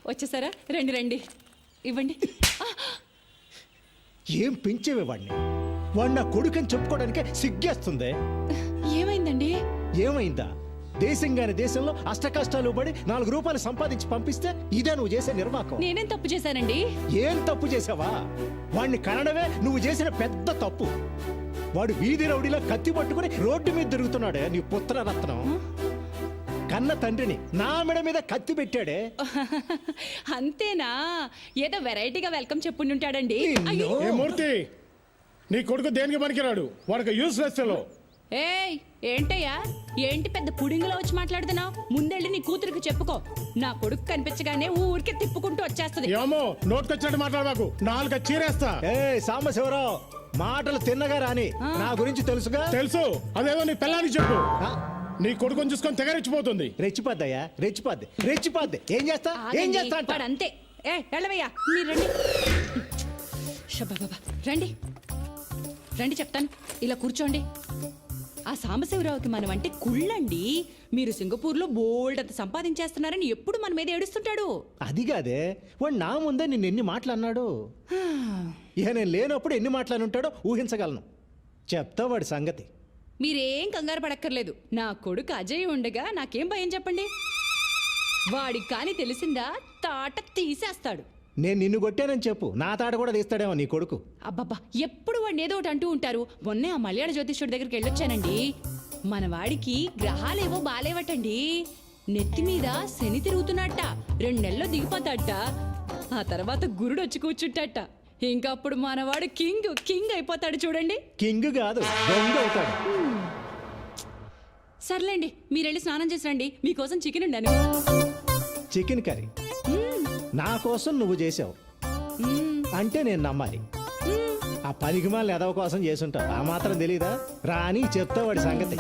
వచ్చేసారా? రండి రండి, ఇవ్వండి. ఏం పెంచేవే వాడిని? వాడు నా కొడుకని చెప్పుకోవడానికే సిగ్గేస్తుంది. ఏమైందండి? ఏమైందా? దేశంగాని దేశంలో అష్టకష్టాలు పడి 4 రూపాయలు సంపాదించి పంపిస్తే ఇదే నువ్వు చేసే నిర్వాకం. నేనేం తప్పు చేశానండి? ఏం తప్పు చేసావా? వాడిని కనడమే నువ్వు చేసిన పెద్ద తప్పు. వాడు వీధి రౌడీలో కత్తి పట్టుకుని రోడ్డు మీద తిరుగుతున్నాడే నీ పుత్రరత్నం. కన్న తండ్రిని నా మెడ మీద కత్తి పెట్టాడే. అంతేనా? ఏదో వెరైటీగా వెల్కమ్ చెప్పుంటాడండి. ఏ మూర్తి, నీ కొడుకు దేనికి పనికిరాడు, వాడికి యూస్లెస్ ఫెలో. ఏయ్, ఏంటయ్యా? ఏంటి పెద్ద పుడింగులో వచ్చి మాట్లాడుతున్నావు? ముందెళ్ళి నీ కూతురికి చెప్పుకో. నా కొడుకు కనిపించగానే ఊరికే తిప్పుకుంటూ వచ్చేస్తది. ఏమో నోటుకొచ్చినట్టు మాట్లాడమాకు, 4 చీరేస్తా. ఏ సాంబశివరావు, మాటలు తిన్నగా రాని. నా గురించి తెలుసుగా? తెలుసు, అదేదో నీ పిల్లానికి చెప్పు. ఆ? నీ కొడుకుని చూసుకొని తెగరెచ్చిపోతుంది. రెచ్చిపోద్దయ్యా, రెచ్చిపోద్ది. ఏం చేస్తా అంట? వాడు అంతే. ఏ వెళ్ళవయ్యా, మీరు రండి. షబాబా, రండి రండి చెప్తాను. ఇలా కూర్చోండి. ఆ సాంబశివరావుకి మనం అంటే కుళ్ళండి. మీరు సింగపూర్లో బోల్డ్ అంత సంపాదించేస్తున్నారని ఎప్పుడు మన మీద ఏడుస్తుంటాడు. అది కాదే, వాడు నా ముందే నిన్ను ఎన్ని మాటలు అన్నాడు. ఇక నేను లేనప్పుడు ఎన్ని మాటలు ఉంటాడో ఊహించగలను. చెప్తా వాడి సంగతి. మీరేం కంగారు పడక్కర్లేదు. నా కొడుకు అజయ్ ఉండగా నాకేం భయం చెప్పండి. వాడికి కానీ తెలిసిందా తాట తీసేస్తాడు. నేను నిన్ను కొట్టానని చెప్పు, నా తాట కూడా తీస్తాడేమో నీ కొడుకు. అబ్బబ్బా, ఎప్పుడు వాడిని ఏదో ఒకటి అంటూ ఉంటారు. మొన్నే ఆ మలయాళ జ్యోతిష్యుడి దగ్గరికి వెళ్ళొచ్చానండి. మన వాడికి గ్రహాలేవో బాలేవటండి. నెత్తి మీద శని తిరుగుతున్నట్ట. 2 నెలల్లో దిగిపోతాడట. ఆ తర్వాత గురుడు వచ్చి కూర్చుంటాట. ఇంకా అప్పుడు మనవాడు కింగ్ అయిపోతాడు చూడండి. కింగ్ కాదు, దొంగ అవుతాడు. సర్లేండి, మీరెళ్ళి స్నానం చేసి రండి. మీకోసం చికెన్ ఉండాను. చికెన్ కర్రీ నా కోసం నువ్వు చేసావు అంటే నేను నమ్మాలి. ఆ పనికిమాల ఎదవ కోసం చేసుంటావు, ఆ మాత్రం తెలీదా? రాని చెప్తా వాడి సంగతి.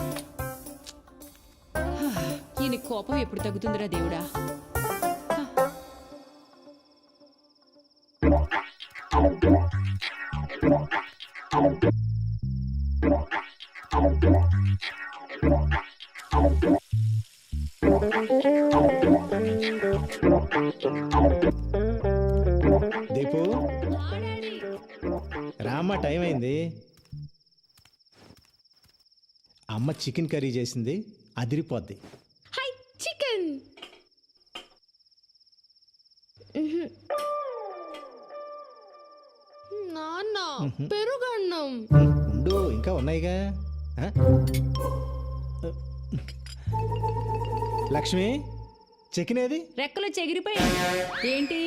ఈయన కోపం ఎప్పుడు తగ్గుతుందిరా దేవుడా? దీపు రామ్మ, టైం అయింది. అమ్మ చికెన్ కర్రీ చేసింది, అదిరిపోద్ది. High chicken. నాన్న పెరుగన్నం. ఉండు, ఇంకా ఉన్నాయిగా. లక్ష్మి, చికెన్ ఏది? రెక్కలో చెగిరిపోయాడు. ఏంటి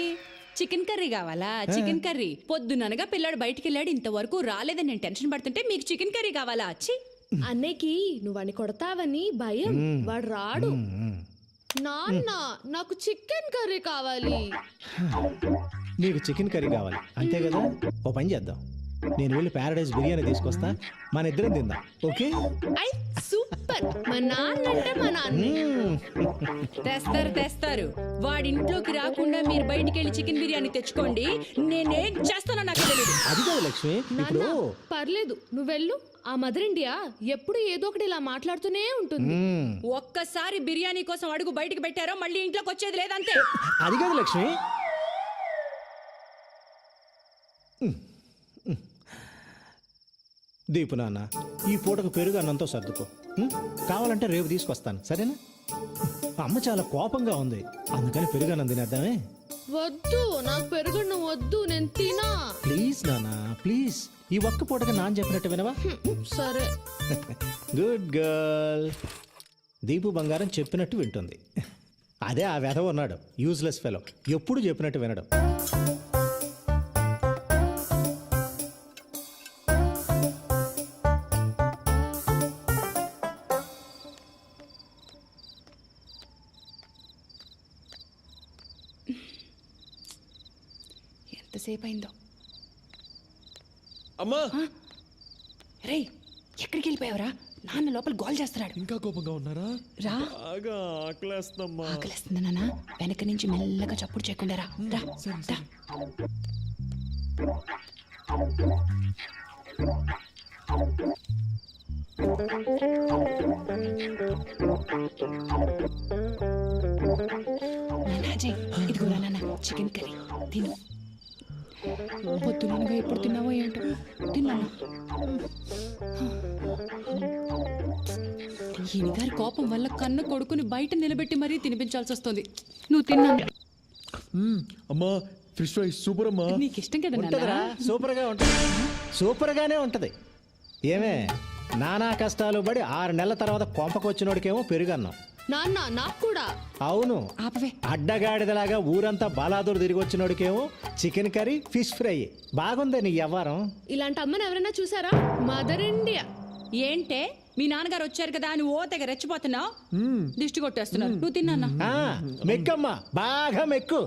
చికెన్ కర్రీ కావాలా? చికెన్ కర్రీ పొద్దుననగా పిల్లాడు బయటికి వెళ్ళాడు, ఇంతవరకు రాలేదని నేను టెన్షన్ పడుతుంటే మీకు చికెన్ కర్రీ కావాలా? ఛీ! అన్నయ్యకి నువ్వని కొడతావని భయం, వాడు రాడు. నాన్న నాకు చికెన్ కర్రీ కావాలి. నీకు చికెన్ కర్రీ కావాలి అంతే కదా? ఓ పని చేద్దాం, నేను వెళ్ళి ప్యారడైజ్ బిర్యానీ తీసుకొస్తా, మన ఇద్దరం తిందాం. ఓకే? I super. మా నాన్న అంటే మా నాన్న. తెస్తారు. వాడింట్లోకి రాకుండా మీరు బయటికి వెళ్ళి చికెన్ బిర్యానీ తెచ్చుకోండి. నేనేం చేస్తానో నాకు తెలియదు. అది కాదు లక్ష్మి, ఇప్పుడు పర్లేదు నువ్వెళ్ళు. ఆ మదర్ ఇండియా ఎప్పుడు ఏదో ఒకటి ఇలా మాట్లాడుతూనే ఉంటుంది. ఒక్కసారి బిర్యానీ కోసం అడుగు బయటికి పెట్టారో మళ్ళీ ఇంట్లోకి వచ్చేది లేదంతే. అది కాదు లక్ష్మి. దీపు నాన్న, ఈ పూటకు పెరుగు అన్నంతో సర్దుకో. కావాలంటే రేపు తీసుకొస్తాను, సరేనా? అమ్మ చాలా కోపంగా ఉంది, అందుకని పెరుగు అన్నం తినేద్దామే. వద్దు, నాకు పెరుగన్నం వద్దు, నేను తినా. ప్లీజ్ నాన్న, ప్లీజ్. ఈ ఒక్క పూటగా నాన్న చెప్పినట్టు వినవా? సరే. Good girl. దీపు బంగారం చెప్పినట్టు వింటుంది. అదే ఆ వెధవ ఉన్నాడు, యూజ్లెస్ ఫెలో, ఎప్పుడు చెప్పినట్టు వినడం. ఎంతసేపు అయిందో. అమ్మా, రే ఎక్కడికి వెళ్ళిపోయావురా? నాన్న లోపల గోల్ చేస్తున్నాడు. ఇంకా కోపంగా ఉన్నారా? రా. బాగా ఆకలేస్తమ్మా. ఆకలిస్తుందా నాన్న? వెనక నుంచి మెల్లగా చప్పుడు చేయకుండా రా. రా. ఇదిగోరా నాన్న చికెన్ కర్రీ తిను. పొద్దునగా ఎప్పుడు తిన్నావో ఏంటో తిన్నాను. ఈయన గారి కోపం వల్ల కన్న కొడుకుని బయట నిలబెట్టి మరీ తినిపించాల్సి వస్తుంది. నువ్వు తిన్నా అమ్మా ఫిష్ ఫ్రై సూపర్ అమ్మా. నీకు ఇష్టం కదా ఉంటుందిరా, సూపర్గా ఉంటుంది, సూపర్గానే ఉంటుంది. ఏమే నానా కష్టాలు పడి 6 నెలల తర్వాత కొంపకొచ్చినోడికేమో పెరుగన్నాం. నాన్న నాకు కూడా. అవును, ఆపవే. అడ్డగాడిదలాగా ఊరంతా బాలాదూరు తిరిగి వచ్చినోడికేమో చికెన్ కర్రీ ఫిష్ ఫ్రై. బాగుంది నీ వ్యవహారం. ఇలాంటి అమ్మని ఎవరైనా చూసారా? Mother India. ఏంటే మీ నాన్నగారు వచ్చారు కదా నువ్వు ఓ తెగ రెచ్చిపోతున్నావు. దిష్టి కొట్టేస్తున్నావు. నువ్వు తిన్నా. ఆ, మెక్కమ్మా, బాగా మెక్కు.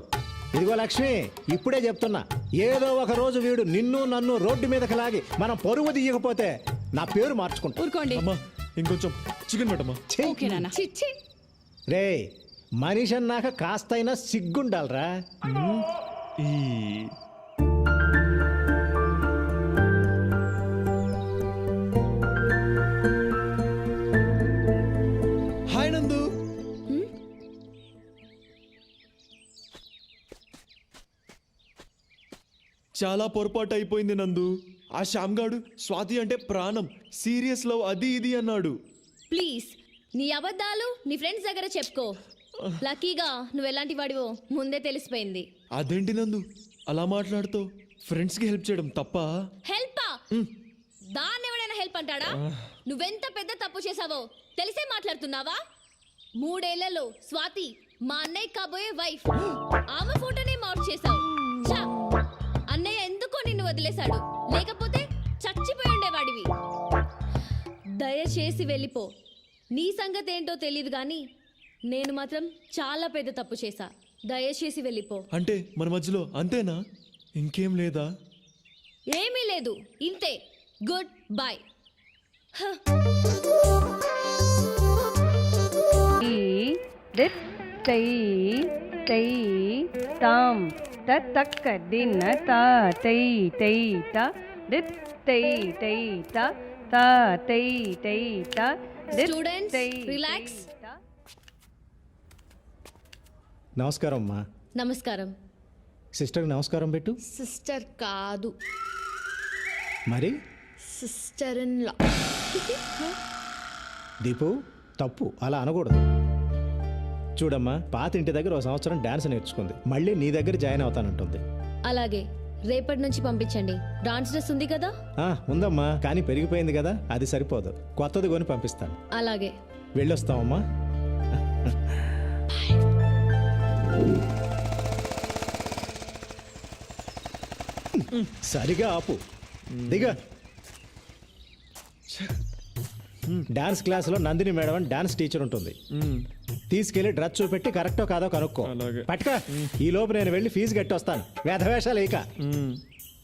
ఇదిగో లక్ష్మి, ఇప్పుడే చెప్తున్నా, ఏదో ఒక రోజు వీడు నిన్ను నన్ను రోడ్డు మీదకి లాగి మనం పరువు తీయకపోతే నా పేరు మార్చుకుంటా. ఊరుకోండి. అమ్మా ఇంకొంచెం చికెన్ పెట్టమ్మా. ఓకే నాన్న. చిచ్చి. రే, మనిషి అన్నాక కాస్తైనా సిగ్గుండాలరా. ఈ హాయ్ నందు. చాలా పొరపాటు అయిపోయింది నందు. ఆ శ్యామ్ గాడు స్వాతి అంటే ప్రాణం, సీరియస్ లవ్ అది ఇది అన్నాడు. ప్లీజ్ నీ అబద్ధాలు నీ ఫ్రెండ్స్ దగ్గర చెప్పుకో. లక్కీగా నువ్వు ఎలాంటి వాడివో ముందే తెలిసిపోయింది. అదేంటి నందు అలా మాట్లాడుతావు? ఫ్రెండ్స్ కి హెల్ప్ చేయడం తప్ప? హెల్పా? దాన్ని ఎవడైనా హెల్ప్ అంటాడా? నువ్వెంత పెద్ద తప్పు చేసావో తెలిసే మాట్లాడుతున్నావా? 3 ఏళ్లలో స్వాతి మా అన్నయ్య కాబోయే వైఫ్, ఆమె ఫోటోనే మార్క్ చేసావు. ఛా! అన్నయ్య ఎందుకో నిన్ను వదిలేశాడు, లేకపోతే చచ్చిపోయి ఉండేవాడివి. దయచేసి వెళ్ళిపో. నీ సంగతి ఏంటో తెలియదు కానీ నేను మాత్రం చాలా పెద్ద తప్పు చేశా. దయచేసి వెళ్ళిపో. అంటే మన మధ్యలో అంతేనా? ఇంకేం లేదా? ఏమీ లేదు, ఇంతే. Good bye. దిత్ తై తై తాం తక్ దిన తా తై తై తా దిత్ తై తై తా తా తై తై తా దిత్ Students, తై relax. తా. నమస్కారం అమ్మా. నమస్కారం. సిస్టర్కి నమస్కారం పెట్టు. సిస్టర్ కాదు, మరి సిస్టర్ ఇన్ లా. దీపు, తప్పు అలా అనకూడదు. చూడమ్మా, పాత ఇంటి దగ్గర 1 సంవత్సరం డాన్స్ నేర్చుకుంది, మళ్ళీ నీ దగ్గర జాయిన్ అవుతానంటుంది. అలాగే రేపటి నుంచి పంపించండి. డాన్స్ డ్రెస్ ఉంది కదా? ఉందమ్మా, కానీ పెరిగిపోయింది కదా, అది సరిపోదు, కొత్తది కొని పంపిస్తాను. అలాగే. వెళ్ళొస్తామమ్మా. సరిగా ఆపు, దిగ. డాన్స్ క్లాసులో నందిని మేడం అని డాన్స్ టీచర్ ఉంటుంది. తీసుకెళ్లి డ్రెస్ చూపెట్టి కరెక్టో కాదో కనుక్కో. అలాగే. పట్టుక. ఈ లోపు నేను వెళ్ళి ఫీజు కట్టి వస్తాను. వేధవేషాలు ఇక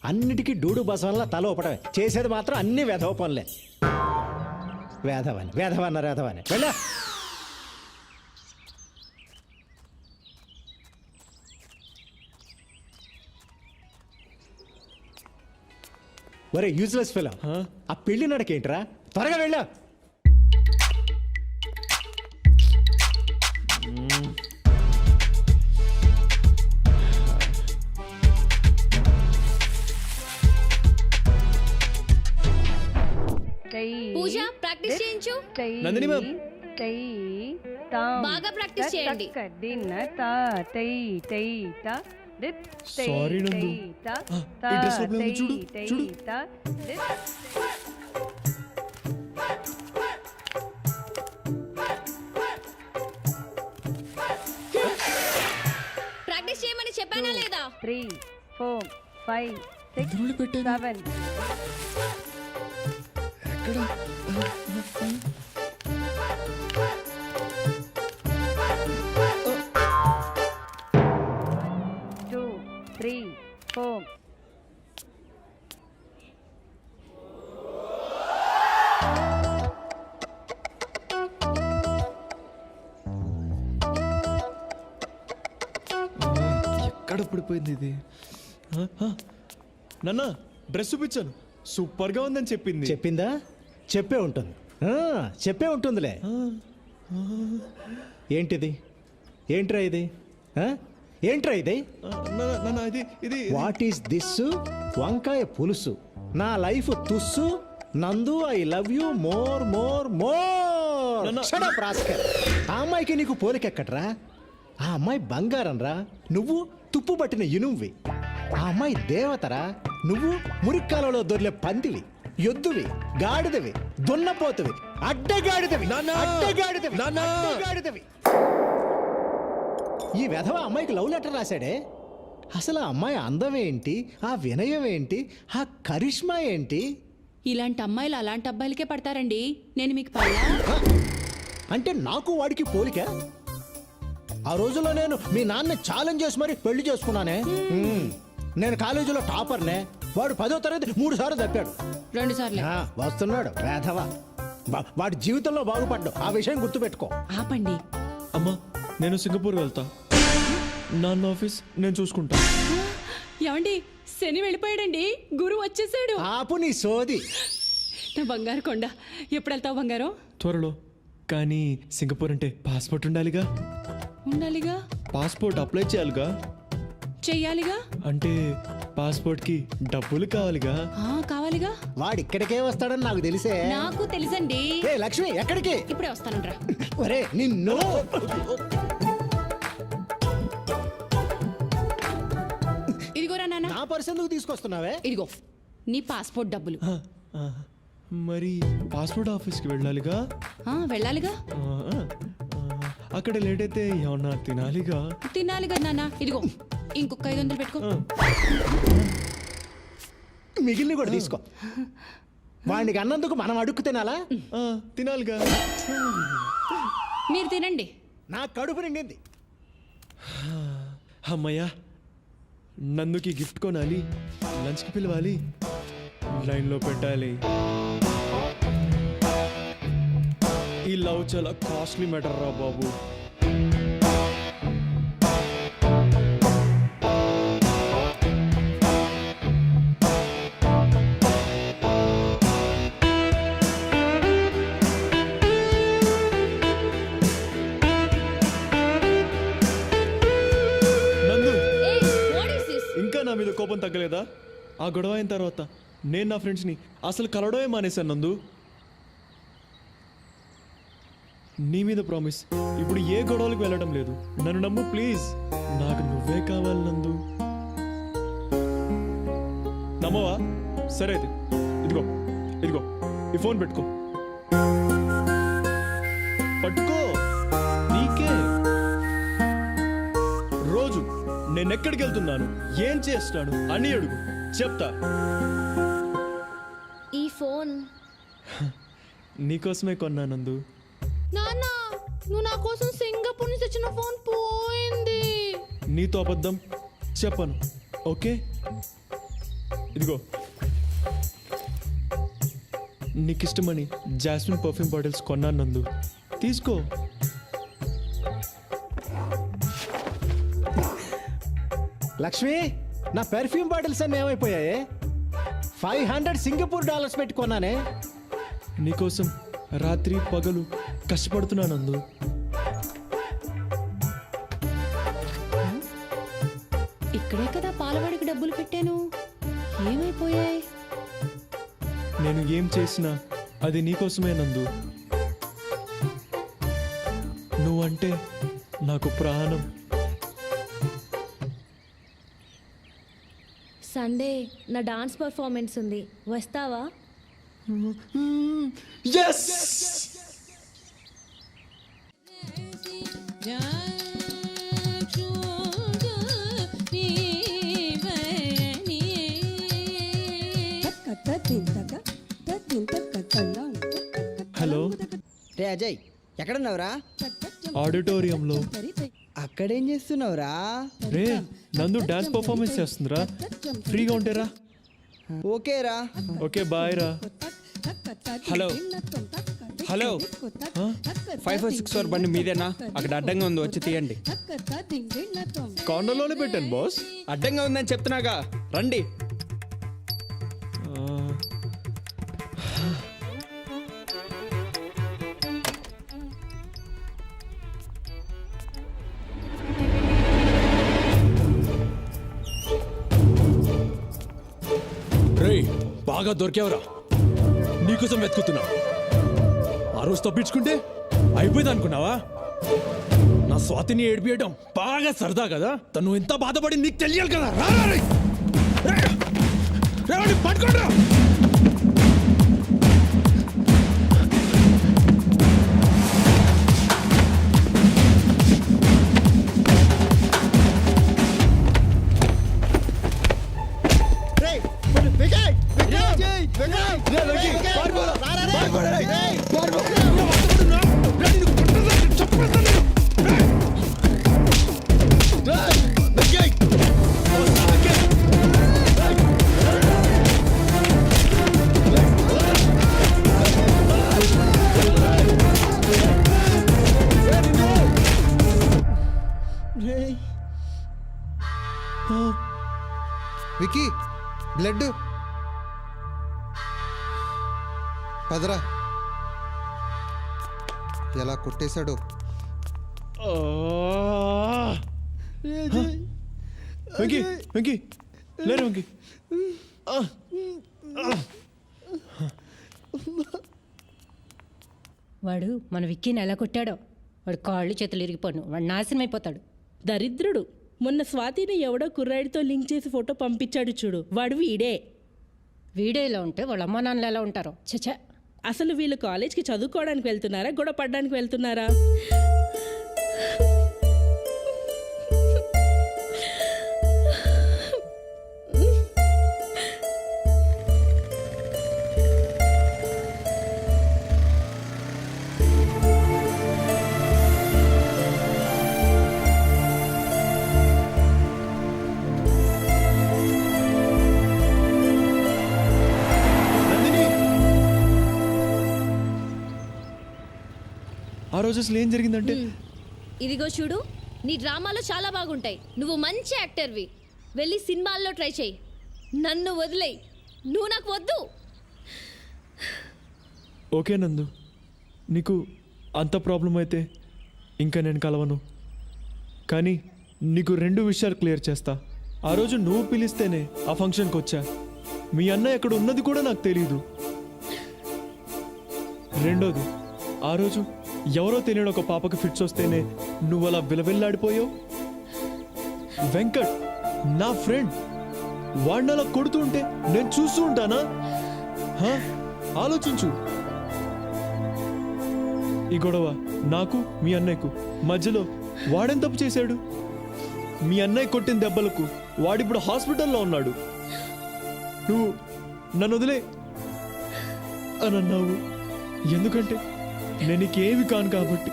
అన్నిటికీ డూడు బసవన్లా తల ఊపడమే, చేసేది మాత్రం అన్ని వేధవ పనులే. వేధవని వేధవన్నారు, వేధవని వెళ్ళా. ఒరే యూజ్లెస్ ఫెలో, ఆ పెళ్లి నడకేంట్రా? త్వరగా వెళ్ళా. తై పూజ ప్రాక్టీస్ చేయించు. తై నందిని మ్యామ్. తై తాం బాగా ప్రాక్టీస్ చేయండి. తక్ దిన తా తై తై తా దిత్ తై Sorry, నందు. తై తా ఈ తా dress లోపలే ఉంది, తై చూడు, తై చూడు. తా దిత్. ప్రాక్టీస్ చేయమని చెప్పానా లేదా? 3 4 5 6 ఇందులో పెట్టాను. 7 2 3 4 ఎక్కడ పడిపోయింది ఇది? నాన్న డ్రెస్ చూపించాను, సూపర్ గా ఉందని చెప్పింది. చెప్పిందా? చెప్పే ఉంటుంది, చెప్పే ఉంటుందిలే. ఏంటిది? ఏంట్రా ఇది? ఏంట్రా ఇది నాన్న ఇది ఇది వాట్ ఈస్ దిస్? వంకాయ పులుసు. నా లైఫ్ తుస్సు. నందు I love you more more more. నాన్న. Shut up, rascal. ఆ అమ్మాయికి నీకు పోలికెక్కట్రా? ఆ అమ్మాయి బంగారం రా, నువ్వు తుప్పు పట్టిన ఇనుమువి. ఆ అమ్మాయి దేవతరా, నువ్వు మురిక్కాలలో దొర్లే పందివి, ఎద్దువి, గాడిదవి, దున్నపోతువి, అడ్డగాడిదవి, నాన్న. అడ్డగాడిదవి, నాన్న. అడ్డగాడిదవి. ఈ వెధవ అమ్మాయికి లవ్ లెటర్ రాశాడే. అసలు ఆ అమ్మాయి అందం ఏంటి, ఆ వినయం ఏంటి, ఆ కరిష్మా ఏంటి? ఇలాంటి అమ్మాయిలు అలాంటి అబ్బాయిలకే పడతారండి. నేను మీకు పడలా? ఆ? అంటే నాకు వాడికి పోలిక? ఆ రోజుల్లో నేను మీ నాన్న ఛాలెంజ్ చేసి మరి పెళ్లి చేసుకున్నానే. నేను కాలేజీలో టాపర్నే. వాడు 10వ తరగతి 3 సార్లు తప్పాడు. 2 సార్లు. వస్తున్నాడు వేధవ. వాడి జీవితంలో బాగుపడ్డావు, ఆ విషయం గుర్తుపెట్టుకో. ఆపండి. అమ్మా నేను సింగపూర్ వెళ్తా. నాన్న ఆఫీస్ నేను చూసుకుంటా. ఏమండి, శని వెళ్ళిపోయాడండి, గురు వచ్చేసాడు. ఆపు నీ సోది. నా బంగారు కొండ. ఎప్పుడు వెళ్తావు బంగారం? త్వరలో. కానీ సింగపూర్ అంటే పాస్పోర్ట్ ఉండాలిగా. ఉండాలిగా. పాస్పోర్ట్ అప్లై చేయాలిగా. చెయ్యాలిగా. అంటే పాస్పోర్ట్ కి డబ్బులు కావాలిగా. కావాలిగా. వాడు ఇక్కడికే వస్తాడని నాకు తెలిసే. నాకు తెలుసండి. ఏ లక్ష్మి, ఎక్కడికి? ఇప్పుడే వస్తానంట్రా. ఒరే నిన్ను. ఇదిగోరా నాన్న. నా పర్సు ఎందుకు తీసుకొస్తున్నావే? ఇదిగో నీ పాస్పోర్ట్ డబ్బులు. ఆ, మరి పాస్పోర్ట్ ఆఫీస్కి వెళ్ళాలిగా. వెళ్ళాలిగా. అక్కడ లేట్ అయితే ఏమన్నా తినాలిగా. తినాలిగా నాన్న. ఇదిగో ఇంకొక 500 పెట్టుకో. మిగిలిన కూడా తీసుకో. వాడికి అన్నందుకు మనం అడుక్కు తినాలా? తినాలిగా. మీరు తినండి. నా కడుపు నిండింది. అమ్మయ్యా, నందుకి గిఫ్ట్ కొనాలి, లంచ్కి పిలవాలి, లైన్లో పెట్టాలి. ఈ లవ్ చాలా కాస్ట్లీ మ్యాటర్ రా బాబు. నందు, వాట్ ఇస్ దిస్? ఇంకా నా మీద కోపం తగ్గలేదా? ఆ గొడవ అయిన తర్వాత నేను నా ఫ్రెండ్స్ని అసలు కలవడమే మానేశాను నందు. నీ మీద ప్రామిస్, ఇప్పుడు ఏ గొడవలకు వెళ్ళడం లేదు. నన్ను నమ్ము ప్లీజ్. నాకు నువ్వే కావాలి నందు. నమ్మవా? సరే అయితే ఇదిగో ఇదిగో ఈ ఫోన్ పెట్టుకో. పట్టుకో, నీకే. రోజు నేను ఎక్కడికి వెళ్తున్నాను, ఏం చేస్తాను అని అడుగు, చెప్తా. ఈ ఫోన్ నీకోసమే కొన్నా నందు. నాన్న, నువ్వు నా కోసం సింగపూర్ నుంచి తెచ్చిన ఫోన్ పోయింది. నీతో అబద్ధం చెప్పను, ఓకే? ఇదిగో నీకిష్టమని జాస్మిన్ పర్ఫ్యూమ్ బాటిల్స్ కొన్నాను నందు, తీసుకో. లక్ష్మి, నా పెర్ఫ్యూమ్ బాటిల్స్ అన్నీ ఏమైపోయాయి? $500 సింగపూర్ డాలర్స్ పెట్టుకున్నానే. నీకోసం రాత్రి పగలు కష్టపడుతున్నా నందు. ఇక్కడే కదా పాలవాడికి డబ్బులు పెట్టాను. ఏమైపోయాయి? నేను ఏం చేసినా అది నీకోసమే నందు. నువ్వంటే నాకు ప్రాణం. సండే నా డాన్స్ పర్ఫార్మెన్స్ ఉంది, వస్తావా? Yes! హలో రే అజయ్, ఎక్కడున్నావురా? ఆడిటోరియంలో. అక్కడేం చేస్తున్నావురా? రే నందు డాన్స్ పర్ఫార్మెన్స్ చేస్తుందిరా, ఫ్రీగా ఉంటేరా. ఓకేరా. ఓకే బాయ్ రా. హలో హలో 5464 బండి మీదేనా? అక్కడ అడ్డంగా ఉంది, వచ్చి తీయండి. కార్నర్లోనే పెట్టాను బాస్. అడ్డంగా ఉందని చెప్తున్నాగా, రండి. బాగా దొరికావురా, నీకోసం వెతుకుతున్నా. ఆ రోజు తప్పించుకుంటే అయిపోయింది అనుకున్నావా? నా స్వాతిని ఏడిపియడం బాగా సరదా కదా, తను ఎంత బాధపడి నీకు తెలియాలి కదా. పట్టుకోండి. వికీ బ్లడ్ పదరా, ఎలా కొట్టేశాడు. వెంకీ వెంకీ లేరు వెంకీ. వాడు మన విక్కీని ఎలా కొట్టాడో, వాడు కాళ్ళు చేతులు ఇరిగిపోను, వాడు నాశనం అయిపోతాడు. దరిద్రుడు. మొన్న స్వాతిని ఎవడో కుర్రాడితో లింక్ చేసి ఫోటో పంపించాడు చూడు, వాడు వీడే. వీడియో ఇలా ఉంటే వాళ్ళ అమ్మా నాన్నలు ఎలా ఉంటారో. చచ్చా. అసలు వీళ్ళు కాలేజ్కి చదువుకోవడానికి వెళ్తున్నారా, గొడవ పడడానికి వెళ్తున్నారా? ఆ రోజు అసలు ఏం జరిగిందంటే, ఇదిగో చూడు, నీ డ్రామాలో చాలా బాగుంటాయి. నువ్వు మంచి యాక్టర్వి. వెళ్ళి సినిమాల్లో ట్రై చేయి. నన్ను వదిలేయి. నువ్వు నాకు వద్దు. ఓకే నందు, నీకు అంత ప్రాబ్లం అయితే ఇంకా నేను కలవను. కానీ నీకు 2 విషయాలు క్లియర్ చేస్తా. ఆ రోజు నువ్వు పిలిస్తేనే ఆ ఫంక్షన్కి వచ్చా. మీ అన్న ఎక్కడ ఉన్నది కూడా నాకు తెలియదు. రెండోది, ఆ రోజు ఎవరో తెలియని ఒక పాపకి ఫిట్స్ వస్తేనే నువ్వు అలా విలవిల్లాడిపోయావు. వెంకట్ నా ఫ్రెండ్, వాడిని అలా కొడుతూ ఉంటే నేను చూస్తూ ఉంటానా? ఆలోచించు. ఈ గొడవ నాకు మీ అన్నయ్యకు మధ్యలో వాడేం తప్పు చేశాడు? మీ అన్నయ్య కొట్టిన దెబ్బలకు వాడిప్పుడు హాస్పిటల్లో ఉన్నాడు. నువ్వు నన్ను వదిలే అని అన్నావు. ఎందుకంటే నేను నీకేమి కాను కాబట్టి.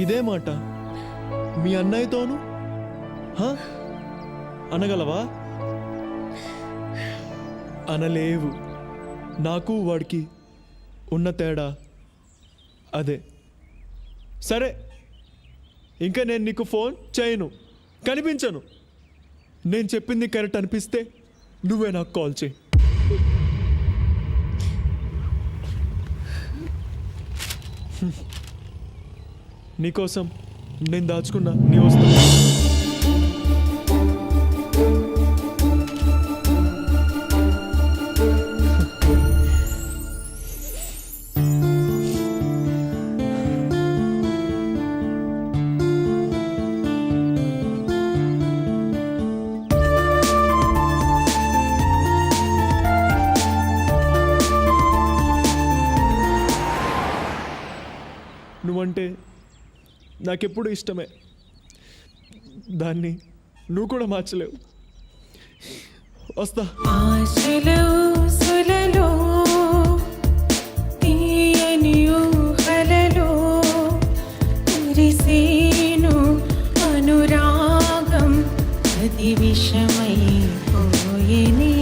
ఇదే మాట మీ అన్నయ్యతోను అనగలవా? అనలేవు. నాకు వాడికి ఉన్న తేడా అదే. సరే, ఇంకా నేను నీకు ఫోన్ చేయను, కనిపించను. నేను చెప్పింది కరెక్ట్ అనిపిస్తే నువ్వే నాకు కాల్ చేయి. నీకోసం నేను దాచుకున్నా నీ వస్తువు. నువ్వంటే నాకెప్పుడు ఇష్టమే. దాన్ని నువ్వు కూడా మార్చలేవు. వస్తా. అనురాగం అది విషమై పోయేనే.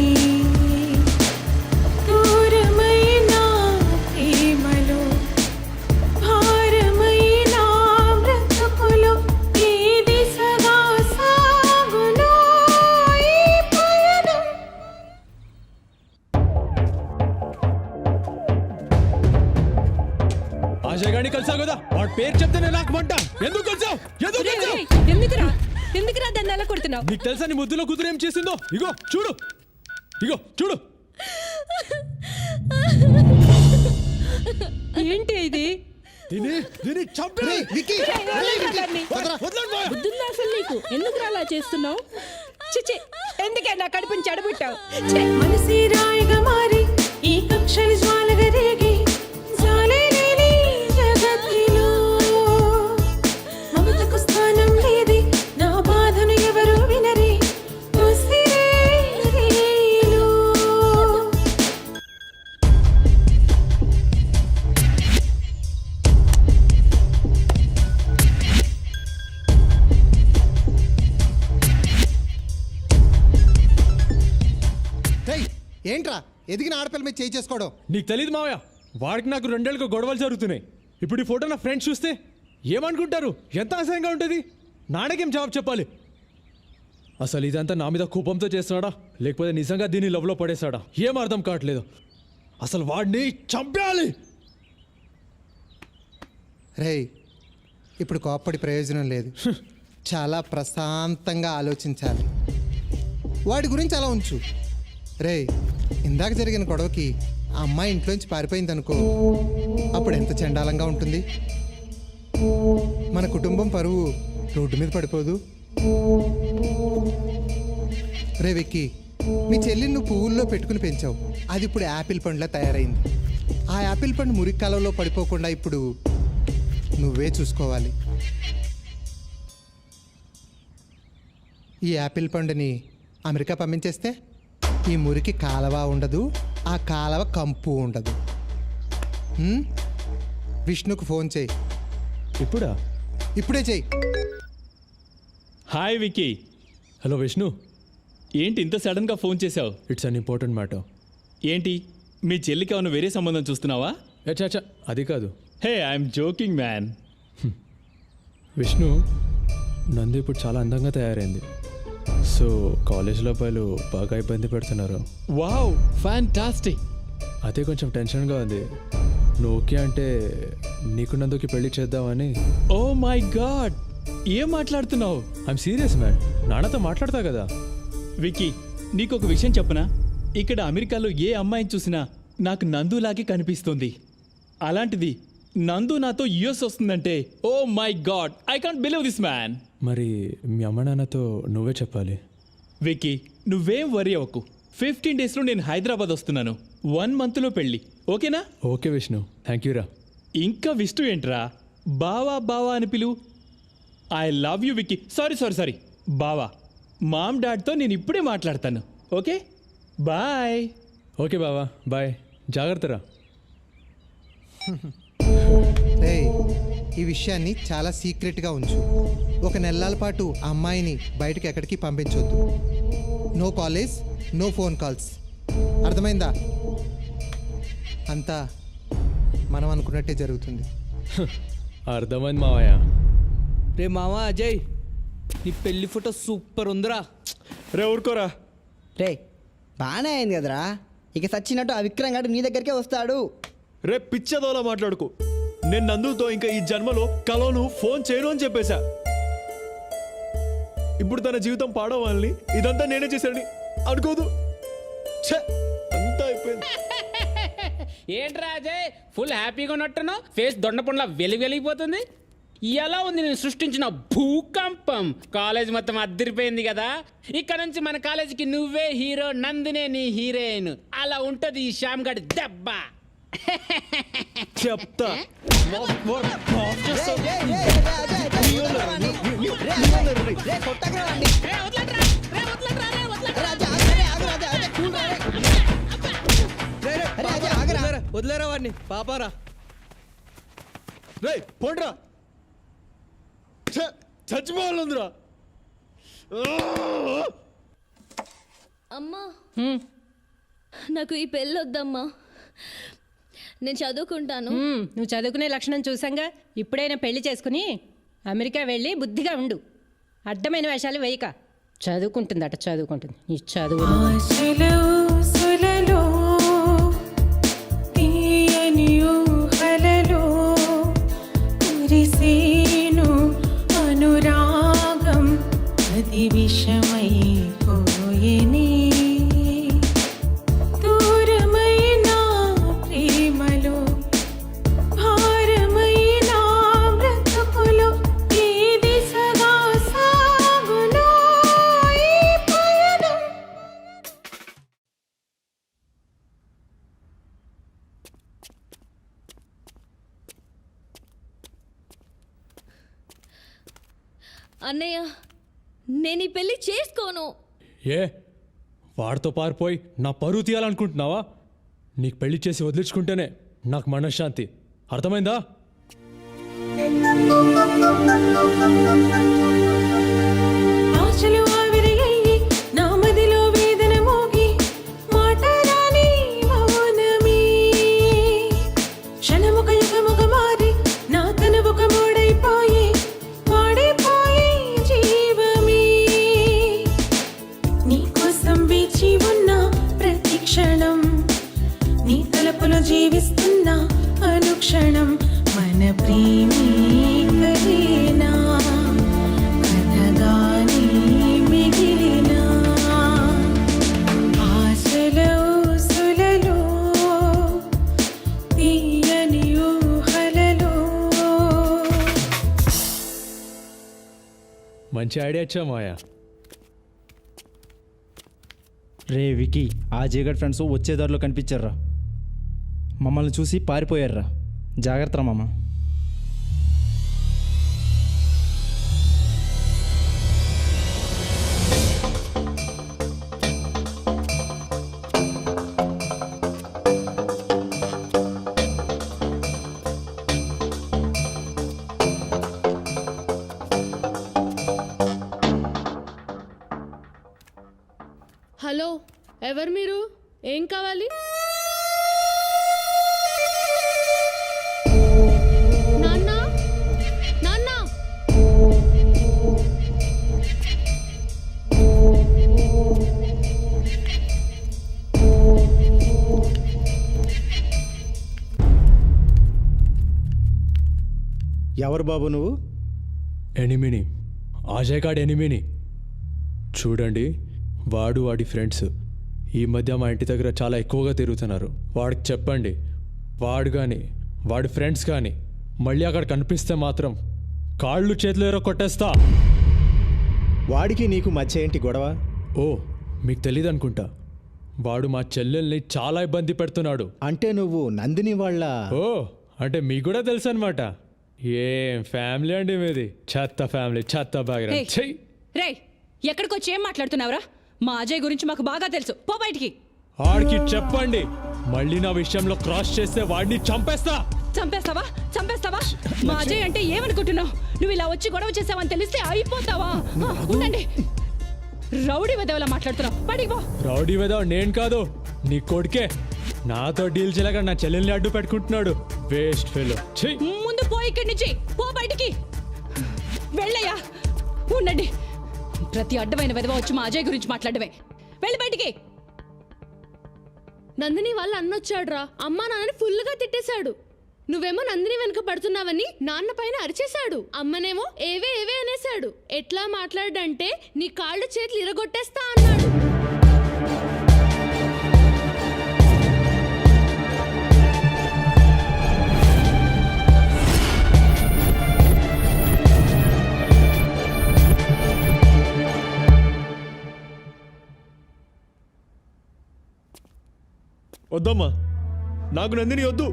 కలిసావు కదా, వాడి పేరు చెప్తేనే నాకు మంట. ఎందుకు కలిసావు? ఎందుకురా దాన్ని ఎలా కొడుతున్నావు? నీకు తెలుసా నీ ముద్దులో కూతురు ఏం చేసిందో? ఇగో చూడు, ఇగో చూడు. ఏంటి ఇది రేయ్, విక్కీ! రేయ్, విక్కీ! వదరా. బుద్ధుందా అసలు నీకు ఎందుకు అలా చేస్తున్నావు? చిచి ఎందుకే నా కడుపుని చెడబుట్టావు మనసి రాయిగా మారి ఈ కక్షలు జ్వాలగా రేగి జాలే లేని జగత్తులో మమతకు స్థానం లేది నా బాధను ఎవరు వినరి ఉసిరే రేలో. రేయ్, ఏంట్రా ఎదిగిన ఆడపిల్ల మీద చేయి చేసుకోవడం? నీకు తెలియదు మావయ్య, వాడికి నాకు 2 ఏళ్ళకు గొడవలు జరుగుతున్నాయి. ఇప్పుడు ఈ ఫోటో నా ఫ్రెండ్స్ చూస్తే ఏమనుకుంటారు? ఎంత అసహ్యంగా ఉంటుంది. నాన్నకేం జవాబు చెప్పాలి? అసలు ఇదంతా నా మీద కోపంతో చేస్తున్నాడా లేకపోతే నిజంగా దీన్ని లవ్లో పడేశాడా ఏం అర్థం కావట్లేదు. అసలు వాడిని చంపేయాలి. రేయ్, ఇప్పుడు కోప్పడి ప్రయోజనం లేదు. చాలా ప్రశాంతంగా ఆలోచించాలి. వాడి గురించి అలా ఉంచు. రేయ్, ఇందాక జరిగిన గొడవకి ఆ అమ్మాయి ఇంట్లోంచి పారిపోయింది అనుకో, అప్పుడు ఎంత చండాలంగా ఉంటుంది. మన కుటుంబం పరువు రోడ్డు మీద పడిపోదు. రే విక్కీ, మీ చెల్లిని నువ్వు పువ్వుల్లో పెట్టుకుని పెంచావు. అది ఇప్పుడు యాపిల్ పండులా తయారైంది. ఆ యాపిల్ పండు మురికి కాలంలో పడిపోకుండా ఇప్పుడు నువ్వే చూసుకోవాలి. ఈ యాపిల్ పండుని అమెరికా పంపించేస్తే ఈ మురికి కాలవ ఉండదు, ఆ కాలవ కంపు ఉండదు. విష్ణుకు ఫోన్ చేయి. ఇప్పుడా? ఇప్పుడే చేయి. హాయ్ విక్కీ. హలో విష్ణు, ఏంటి ఇంత సడన్గా ఫోన్ చేశావు? It's an important matter. ఏంటి మీ చెల్లికి ఏమైనా వేరే సంబంధం చూస్తున్నావా? అచ్చా అది కాదు. Hey I'm joking man. Vishnu, నందు ఇప్పుడు చాలా అందంగా తయారైంది. సో కాలేజ్లో అబ్బాయిలు బాగా ఇబ్బంది పెడుతున్నారు. Wow fantastic. అదే కొంచెం టెన్షన్గా ఉంది. నువ్వు ఓకే అంటే నీకు నందుకి పెళ్లి చేద్దామని. ఓ మై గాడ్, ఏం మాట్లాడుతున్నావు? ఐఎమ్ సీరియస్ మ్యాన్, నాన్నతో మాట్లాడతా కదా. విక్కీ, నీకు ఒక విషయం చెప్పనా? ఇక్కడ అమెరికాలో ఏ అమ్మాయిని చూసినా నాకు నందులాగే కనిపిస్తుంది. అలాంటిది నందు నాతో యుఎస్ వస్తుందంటే oh my god, I can't believe this man. మరి మీ అమ్మ నాన్నతో నువ్వే చెప్పాలి. విక్కీ, నువ్వేం వరీ అవ్వకు. 15 డేస్లో నేను హైదరాబాద్ వస్తున్నాను. 1 మంత్లో పెళ్ళి, ఓకేనా? ఓకే విష్ణు, థ్యాంక్ యూ రా. ఇంకా విష్ణు ఏంట్రా? బావా బావా అని పిలువు. I love you Vicky. Sorry బావా. మామ్ డాడ్తో నేను ఇప్పుడే మాట్లాడతాను. Okay bye. ఓకే బావా, బాయ్. జాగ్రత్త రా. రేయ్, ఈ విషయాన్ని చాలా సీక్రెట్గా ఉంచు. 1 నెలల పాటు ఆ అమ్మాయిని బయటకు ఎక్కడికి పంపించొద్దు. No college, no phone calls. అర్థమైందా? అంతా మనం అనుకున్నట్టే జరుగుతుంది. అర్థమైంది మావయ్య. రే మావా అజయ్, నీ పెళ్లి ఫోటో సూపర్ ఉందిరా. రే ఊరుకోరా. రే బాగానే అయింది కదరా. ఇక సచ్చినట్టు ఆ విక్రమ్ గారు నీ దగ్గరికే వస్తాడు. రే పిచ్చదోలా మాట్లాడుకో. నేను నందుతో ఇంకా ఈ జన్మలో కలోను ఫోన్ చేయను అని చెప్పేశా. ఇప్పుడు తన జీవితం పాడవాలని ఇదంతా నేనే చేశానని అనుకోదు. ఛే, అంతా అయిపోయింది. ఏంట్రా అజయ్, ఫుల్ హ్యాపీగా ఉన్నట్టున్నావు? ఫేస్ దొండపండ్లా వెలిగిపోతుంది. ఎలా ఉంది నేను సృష్టించిన భూకంపం? కాలేజ్ మొత్తం అద్దరిపోయింది కదా. ఇక్కడ నుంచి మన కాలేజీకి నువ్వే హీరో, నందినే నీ హీరోయిన్. అలా ఉంటది ఈ శ్యామ్ గడి దెబ్బ. చెప్తా. వదిలేరా వాడిని, పాపారా. రే పోండ్రా. చచ్చిపోవాలందిరా. అమ్మా, నాకు ఈ పెళ్ళి వద్దమ్మా. నేను చదువుకుంటాను. నువ్వు చదువుకునే లక్షణం చూసాంగా. ఇప్పుడైనా పెళ్లి చేసుకుని అమెరికా వెళ్ళి బుద్ధిగా ఉండు. అడ్డమైన వేషాలు వేయక. చదువుకుంటుంది ఈ చదువు. ఆశలో సులలో తీయని ఊహలలో కురిసేను అనురాగం, అది విషమై పోయెనే. దూరమైన ప్రేమలో అన్నయ్య నేను ఈ పెళ్లి చేసుకోను. ఏ వాడితో పారిపోయి నా పరువు తీయాలనుకుంటున్నావా? నీకు పెళ్లి చేసి వదిలించుకుంటేనే నాకు మనశ్శాంతి. అర్థమైందా? ఆశలు ఆవిరయ్యి నా మదిలో వేదన మోగి మాటరాని మౌనమే క్షణముక యుగముక మారి నా తనువుక మూడైపోయి వాడిపోయి జీవమే నీ కోసం వేచి ఉన్న ప్రతి క్షణం నీ తలపులో జీవిస్తున్న అనుక్షణం మన ప్రేమే కలేనా కథగానే మిగిలినా ఆశల ఊసులలో తీయని ఊహలలో. మంచి ఐడియా ఇచ్చా మాయా. రే వికీ, ఆ జీగడ్ ఫ్రెండ్స్ వచ్చే దారిలో కనిపించారా, మమ్మల్ని చూసి పారిపోయారా. జాగ్రత్త మామ. హలో, ఎవరు మీరు? ఏం కావాలి? నాన్న, నాన్న. ఎవరు బాబు నువ్వు? ఎనిమిని, అజయ్ గాడ్ ఎనిమిని. చూడండి, వాడు వాడి ఫ్రెండ్స్ ఈ మధ్య మా ఇంటి దగ్గర చాలా ఎక్కువగా తిరుగుతున్నారు. వాడికి చెప్పండి, వాడు కానీ వాడి ఫ్రెండ్స్ కానీ మళ్ళీ అక్కడ కనిపిస్తే మాత్రం కాళ్ళు చేతులు ఎరో కొట్టేస్తా. వాడికి నీకు మధ్య ఏంటి గొడవ? ఓ, మీకు తెలియదు అనుకుంటా. వాడు మా చెల్లెల్ని చాలా ఇబ్బంది పెడుతున్నాడు. అంటే నువ్వు నందిని వాళ్ళ? ఓ, అంటే మీకు కూడా తెలుసు అనమాట. ఏం ఫ్యామిలీ అండి మీది? చెత్త ఫ్యామిలీ, చెత్త బ్యాక్గ్రౌండ్. ఛీ! రే, ఎక్కడికొచ్చి ఏం మాట్లాడుతున్నావురా? మా అజయ్ గురించి మాకు బాగా తెలుసు. పో బయటికి. వాడికి చెప్పండి, మళ్ళీ నా విషయంలో క్రాస్ చేస్తే వాడిని చంపేస్తా. చంపేస్తావా? చంపేస్తావా? మా అజయ్ అంటే ఏమనుకుంటున్నావు? నువ్వు ఇలా వచ్చి గొడవ చేసావని తెలిస్తే అయిపోతావా? ఉండండి. రౌడీ వెదవలా మాట్లాడుతున్నావు. బయటికి పో. రౌడీ వెదవ నేను కాదు, నీ కొడుకే. నాతో డీల్ చేయలేక నా చెల్లెల్ని అడ్డు పెట్టుకుంటున్నాడు. Waste fellow. ముందు పో ఇక్కడి నుంచి. పో బయటికి. వెళ్ళయ్యా. ఉండండి. ప్రతి అడ్డమైన వెదవ వచ్చి మా అజయ్ గురించి మాట్లాడమే. వెళ్ళి బయటికి. నందిని వాళ్ళ అన్నొచ్చాడురా. అమ్మా నాన్నని ఫుల్గా తిట్టేశాడు. నువ్వేమో నందిని వెనుక పడుతున్నావని నాన్న పైన అరిచేశాడు. అమ్మనేమో ఏవే ఏవే అనేశాడు. ఎట్లా మాట్లాడంటే నీ కాళ్ళు చేతులు ఇరగొట్టేస్తా అన్నాడు. వద్దమ్మా, నాకు నందిని వద్దు.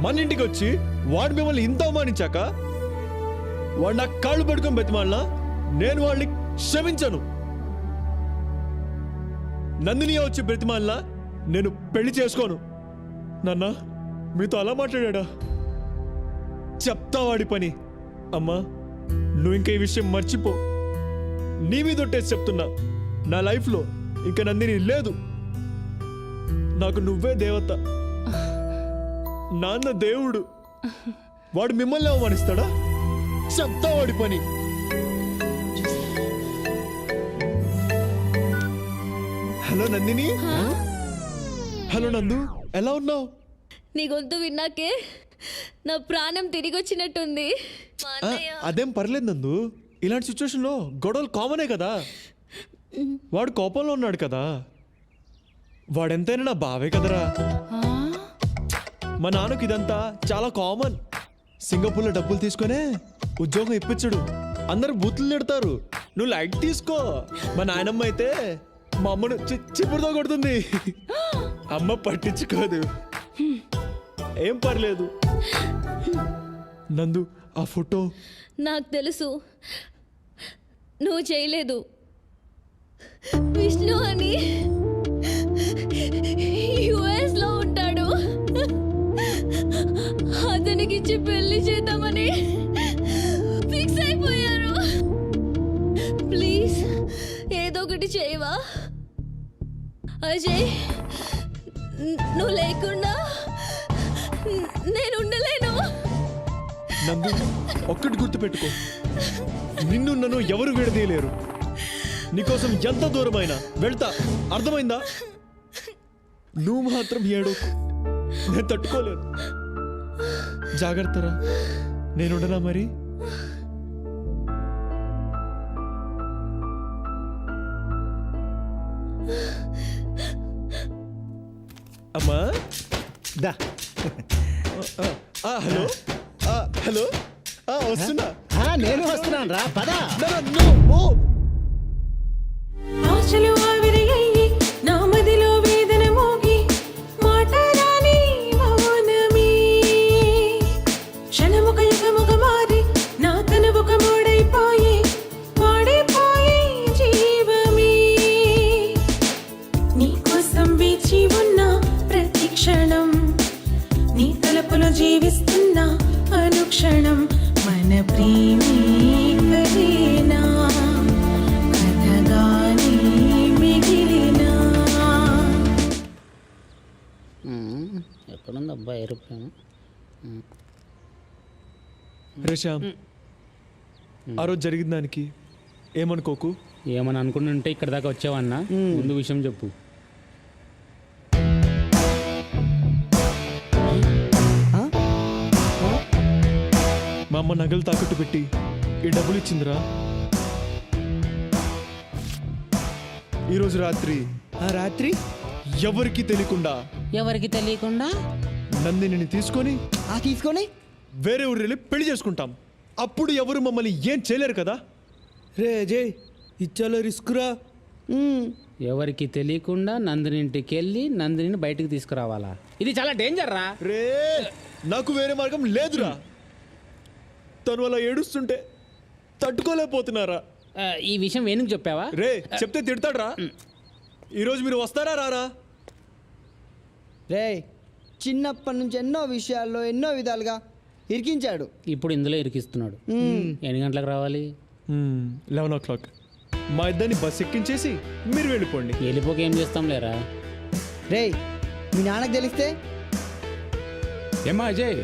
మన ఇంటికి వచ్చి వాడు మిమ్మల్ని ఇంత అవమానించాక వాడు నా కాళ్ళు పట్టుకొని బతిమాలినా నేను వాళ్ళని క్షమించను. నందిని వచ్చి బ్రతిమాలినా నేను పెళ్లి చేసుకోను. నాన్న, మీతో అలా మాట్లాడా? చెప్తా వాడి పని. అమ్మా, నువ్వు ఇంకా ఈ విషయం మర్చిపో. నీ మీద ఒట్టేసి చెప్తున్నా, నా లైఫ్లో ఇంకా నందిని లేదు. నాకు నువ్వే దేవత. నాన్న దేవుడు. వాడు మిమ్మల్ని అవమానిస్తాడా? చెప్తా వాడి పని. హలో నందిని. హలో నందు, ఎలా ఉన్నావు? నీ గొంతు విన్నాకే నా ప్రాణం తిరిగి వచ్చినట్టుంది. అదేం పర్లేదు నందు. ఇలాంటి సిచ్యువేషన్లో గొడవలు కామనే కదా. వాడు కోపంలో ఉన్నాడు కదా. వాడెంతైనా నా బావే కదరా. మా నాన్నకి ఇదంతా చాలా కామన్. సింగపూర్లో డబ్బులు తీసుకునే ఉద్యోగం ఇప్పించడు. అందరు బూతులు తిడతారు. నువ్వు లైట్ తీసుకో. మా నాయనమ్మ అయితే మా అమ్మను చిప్పుడుతో కొడుతుంది. అమ్మ పట్టించుకోదు. ఏం పర్లేదు. నందు, ఆ ఫోటో నాకు తెలుసు. నువ్వు చేయలేదు. విష్ణు అని యుఎస్ లో ఉంటాడు. అతనికి ఇచ్చి పెళ్లి చేద్దామని ఫిక్స్ అయిపోయారు. ప్లీజ్ ఏదో ఒకటి చేయవా అజయ్? నువ్వు లేకుండా నేను ఉండలేను. నందు, ఒక్కటి గుర్తుపెట్టుకో, నిన్ను నన్ను ఎవరు విడదీయలేరు. నీకోసం ఎంత దూరమైనా వెళ్తా, అర్థమైందా? నువ్వు మాత్రం ఏడు, నేను తట్టుకోలేను. జాగ్రత్తరా, నేనుండనా మరి? అమ్మా, దా. హలో హలో, వస్తున్నా. నేను వస్తున్నాను రా, పదా. ఆశలు ఆవిరయ్యి నా మదిలో వేదన మోగి మాట రాని మౌనమే క్షణముక యుగముగ మారి నా కనుబొక మూడైపోయి పాడైపోయి జీవమే నీకోసం వేచి ఉన్న ప్రతి క్షణం నీ తలపులో జీవిస్తున్న అనుక్షణం మన ప్రేమే కదేనా కథగానే మిగిలినా. ఎక్కడుంది అబ్బాయి ఏరోప్లేన్? రేషామ్, ఆ రోజు జరిగిన దానికి ఏమనుకోకు. ఏమని అనుకుంటుంటే ఇక్కడ దాకా వచ్చావన్నా? ముందు విషయం చెప్పు. మా అమ్మ నగలు తాకట్టు పెట్టి ఈ డబ్బులు ఇచ్చిందిరా. ఈరోజు రాత్రి రాత్రి ఎవరికి తెలియకుండా ఎవరికి తెలియకుండా నందినిని తీసుకొని తీసుకొని వేరే ఊరు వెళ్ళి పెళ్లి చేసుకుంటాం. అప్పుడు ఎవరు మమ్మల్ని ఏం చేయలేరు కదా. రే అజయ్, ఇచ్చాలో రిస్క్ రా. ఎవరికి తెలియకుండా నందిని ఇంటికి వెళ్ళి నందిని బయటికి తీసుకురావాలా? ఇది చాలా డేంజర్ రా. రే, నాకు వేరే మార్గం లేదురా. తను అలా ఏడుస్తుంటే తట్టుకోలేకపోతున్నారా. ఈ విషయం వేణుకు చెప్పావా? రే, చెప్తే తిడతాడ్రా. ఈరోజు మీరు వస్తారా రారా? రే, చిన్నప్పటి నుంచి ఎన్నో విషయాల్లో ఎన్నో విధాలుగా ఇరికించాడు. ఇప్పుడు ఇందులో ఇరికిస్తున్నాడు. ఎన్ని గంటలకు రావాలి? 11 o'clock. మా ఇద్దరిని బస్ ఎక్కించేసి మీరు వెళ్ళిపోండి. వెళ్ళిపోక ఏం చేస్తాం లేరా? రే, మీ నాన్నకు తెలిస్తే? ఏమ్మా అజయ్,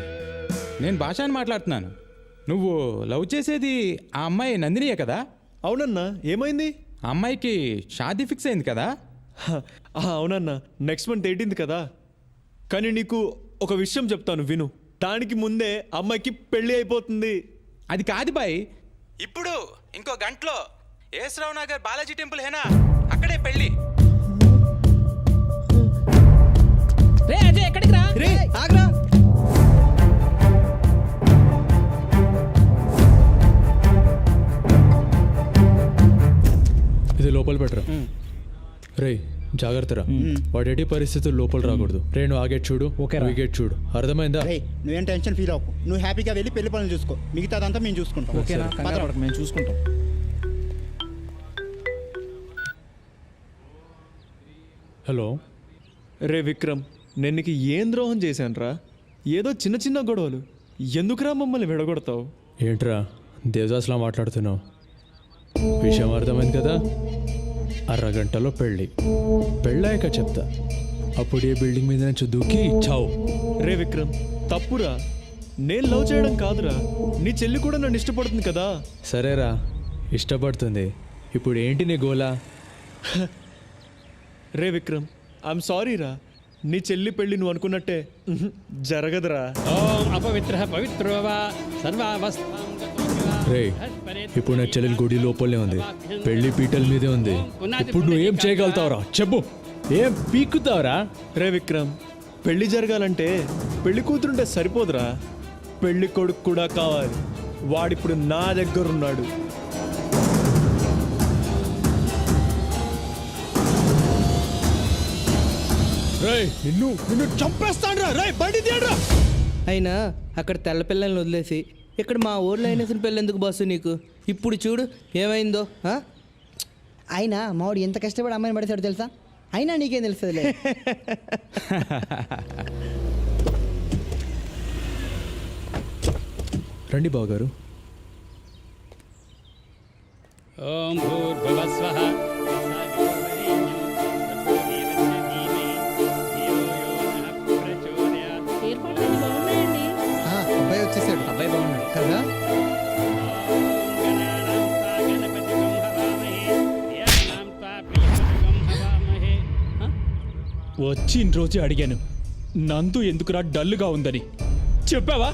నేను భాష అని మాట్లాడుతున్నాను. నువ్వు లవ్ చేసేది ఆ అమ్మాయి నందినియే కదా? అవునన్నా, ఏమైంది? ఆ అమ్మాయికి షాదీ ఫిక్స్ అయింది కదా? అవునన్నా, నెక్స్ట్ మంత్ 18th కదా. కానీ నీకు ఒక విషయం చెప్తాను విను. దానికి ముందే అమ్మాయికి పెళ్లి అయిపోతుంది. అది కాదు బాయ్, ఇప్పుడు ఇంకో గంటలో ఏస్రావు నగర్ బాలాజీ టెంపుల్ హేనా, అక్కడే పెళ్లి. రే అజయ్, ఎక్కడికి రా? రే ఆగ్రా. ఇది లోపల పెట్టరా. రే, జాగ్రత్తరా. వాడు ఎట్టి పరిస్థితులు లోపల రాకూడదు. రే, నువ్వు ఆ గేట్ చూడు, ఈ గేట్ చూడు, అర్థమైందా? నువ్వేం టెన్షన్ ఫీల్ అవ్వకు. నువ్వు హ్యాపీగా వెళ్ళి పెళ్లి పనులు చూసుకో. మిగతాదంతా మేము చూసుకుంటాం. ఓకేనా? మేము చూసుకుంటాం. హలో. రే విక్రమ్, నేను నీకు ఏం ద్రోహం చేశానురా? ఏదో చిన్న చిన్న గొడవలు, ఎందుకురా మమ్మల్ని విడగొడతావు? ఏంట్రా దేవదాస్లా మాట్లాడుతున్నావు? విషయం అర్థమైంది కదా. అరగంటలో పెళ్ళాక చెప్తా. అప్పుడు ఏ బిల్డింగ్ మీద నుంచి దూకి చావు. రే విక్రమ్, తప్పురా. నేను లవ్ చేయడం కాదురా, నీ చెల్లి కూడా నన్ను ఇష్టపడుతుంది కదా. సరేరా, ఇష్టపడుతుంది. ఇప్పుడు ఏంటి నీ గోలా? రే విక్రమ్, ఐఎమ్ సారీ రా. నీ చెల్లి పెళ్లి నువ్వు అనుకున్నట్టే జరగదురా. ఓం అపవిత్ర పవిత్రో వా సర్వావస్థ. రే, ఇప్పుడు నా చెల్లెలు గుడి లోపలనే ఉంది, పెళ్లి పీటల మీదే ఉంది. ఇప్పుడు నువ్వు ఏం చేయగలుగుతావురా చెప్పు, ఏం పీక్కుతావురా? రే విక్రమ్, పెళ్లి జరగాలంటే పెళ్లి కూతురుంటే సరిపోదురా, పెళ్లి కొడుకు కూడా కావాలి. వాడిప్పుడు నా దగ్గర ఉన్నాడు. నిన్ను చంపేస్తాను రా. బండి తీయడ్రా. అయినా అక్కడ తెల్ల పిల్లల్ని వదిలేసి ఇక్కడ మా ఊర్లో అయిన పెళ్ళి ఎందుకు బాసు నీకు? ఇప్పుడు చూడు ఏమైందో. అయినా మావాడు ఎంత కష్టపడి అమ్మాయిని పడేశాడు తెలుసా? అయినా నీకేం తెలుస్తుందిలే. రండి బావగారు. ఓం భూర్భువస్వః ఏర్పాట్లు బాగున్నాయండి. అబ్బాయి వచ్చేసాడు. అబ్బాయి బాగున్నాడు కదా? వచ్చిన రోజే అడిగాను నందు ఎందుకురా డల్లుగా ఉందని. చెప్పావా?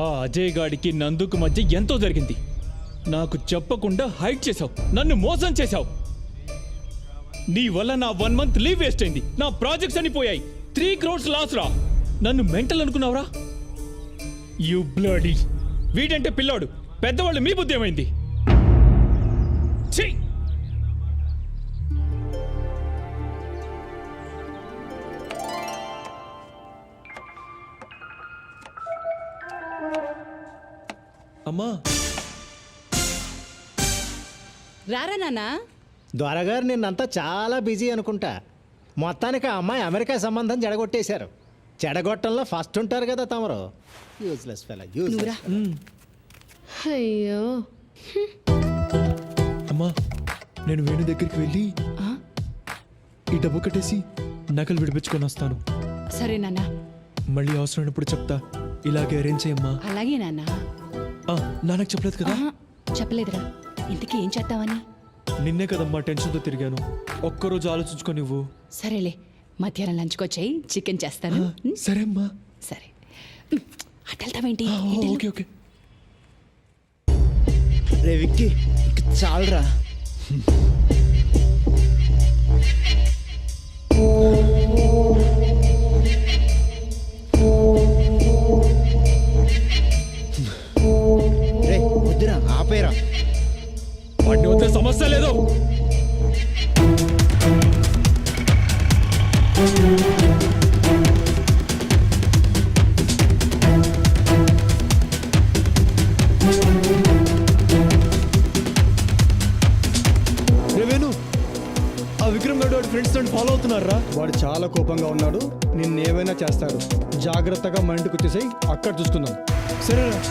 ఆ అజయ్ గాడికి నందుకు మధ్య ఎంతో జరిగింది. నాకు చెప్పకుండా హైడ్ చేశావు, నన్ను మోసం చేశావు. నీ వల్ల నా 1 month లీవ్ వేస్ట్ అయింది, నా ప్రాజెక్ట్స్ అని పోయాయి. 3 crores లాస్ రా. నన్ను మెంటల్ అనుకున్నావురా? You bloody. వీడంటే పిల్లాడు, పెద్దవాళ్ళు మీ బుద్ధి ఏమైంది? ఛీ! అమ్మా రారా నాన్నా. దొరగారు నిన్నంతా చాలా బిజీ అనుకుంటా. మొత్తానికి ఆ అమ్మాయి అమెరికా సంబంధం జడగొట్టేశారు. చెడగొట్టంలో ఫస్ట్ ఉంటారు కదా తమరు. యూజ్లెస్ ఫెలో, నువ్వురా. అయ్యో అమ్మా నేను వేణు దగ్గరికి వెళ్ళి ఆ? ఈ డబ్బు కట్టేసి నకలు విడిపించుకొని వస్తాను. సరే నాన్నా. మళ్ళీ అవసరమైనప్పుడు చెప్తా. ఇలాగే అరేంజ్ చేయమ్మా. అలాగే నాన్నా. నాన్నకు చెప్పలేదు కదా? ఆహా, చెప్పలేదురా. ఇంతకీ ఏం చేద్దామని? నిన్నే కదమ్మా టెన్షన్తో తిరిగాను. ఒక్కరోజు ఆలోచించుకో నువ్వు. సరేలే, మధ్యాహ్నం లంచ్కొచ్చాయి, చికెన్ చేస్తాను. సరే అమ్మా. సరే. అటెళ్తావేంటి? Okay okay. రే విక్కీ, ఇక చాలురా. రే వద్దురా, ఆపేరా. వాడిని వద్ద సమస్య లేదు. రేవేను, ఆ విక్రమ్ గడ్ వాడి ఫ్రెండ్స్ నన్ను ఫాలో అవుతున్నారా? వాడు చాలా కోపంగా ఉన్నాడు, నిన్నేమైనా చేస్తాడు. జాగ్రత్తగా మా ఇంటికి వచ్చేసాయి, అక్కడ చూసుకుందాం. సరేరా.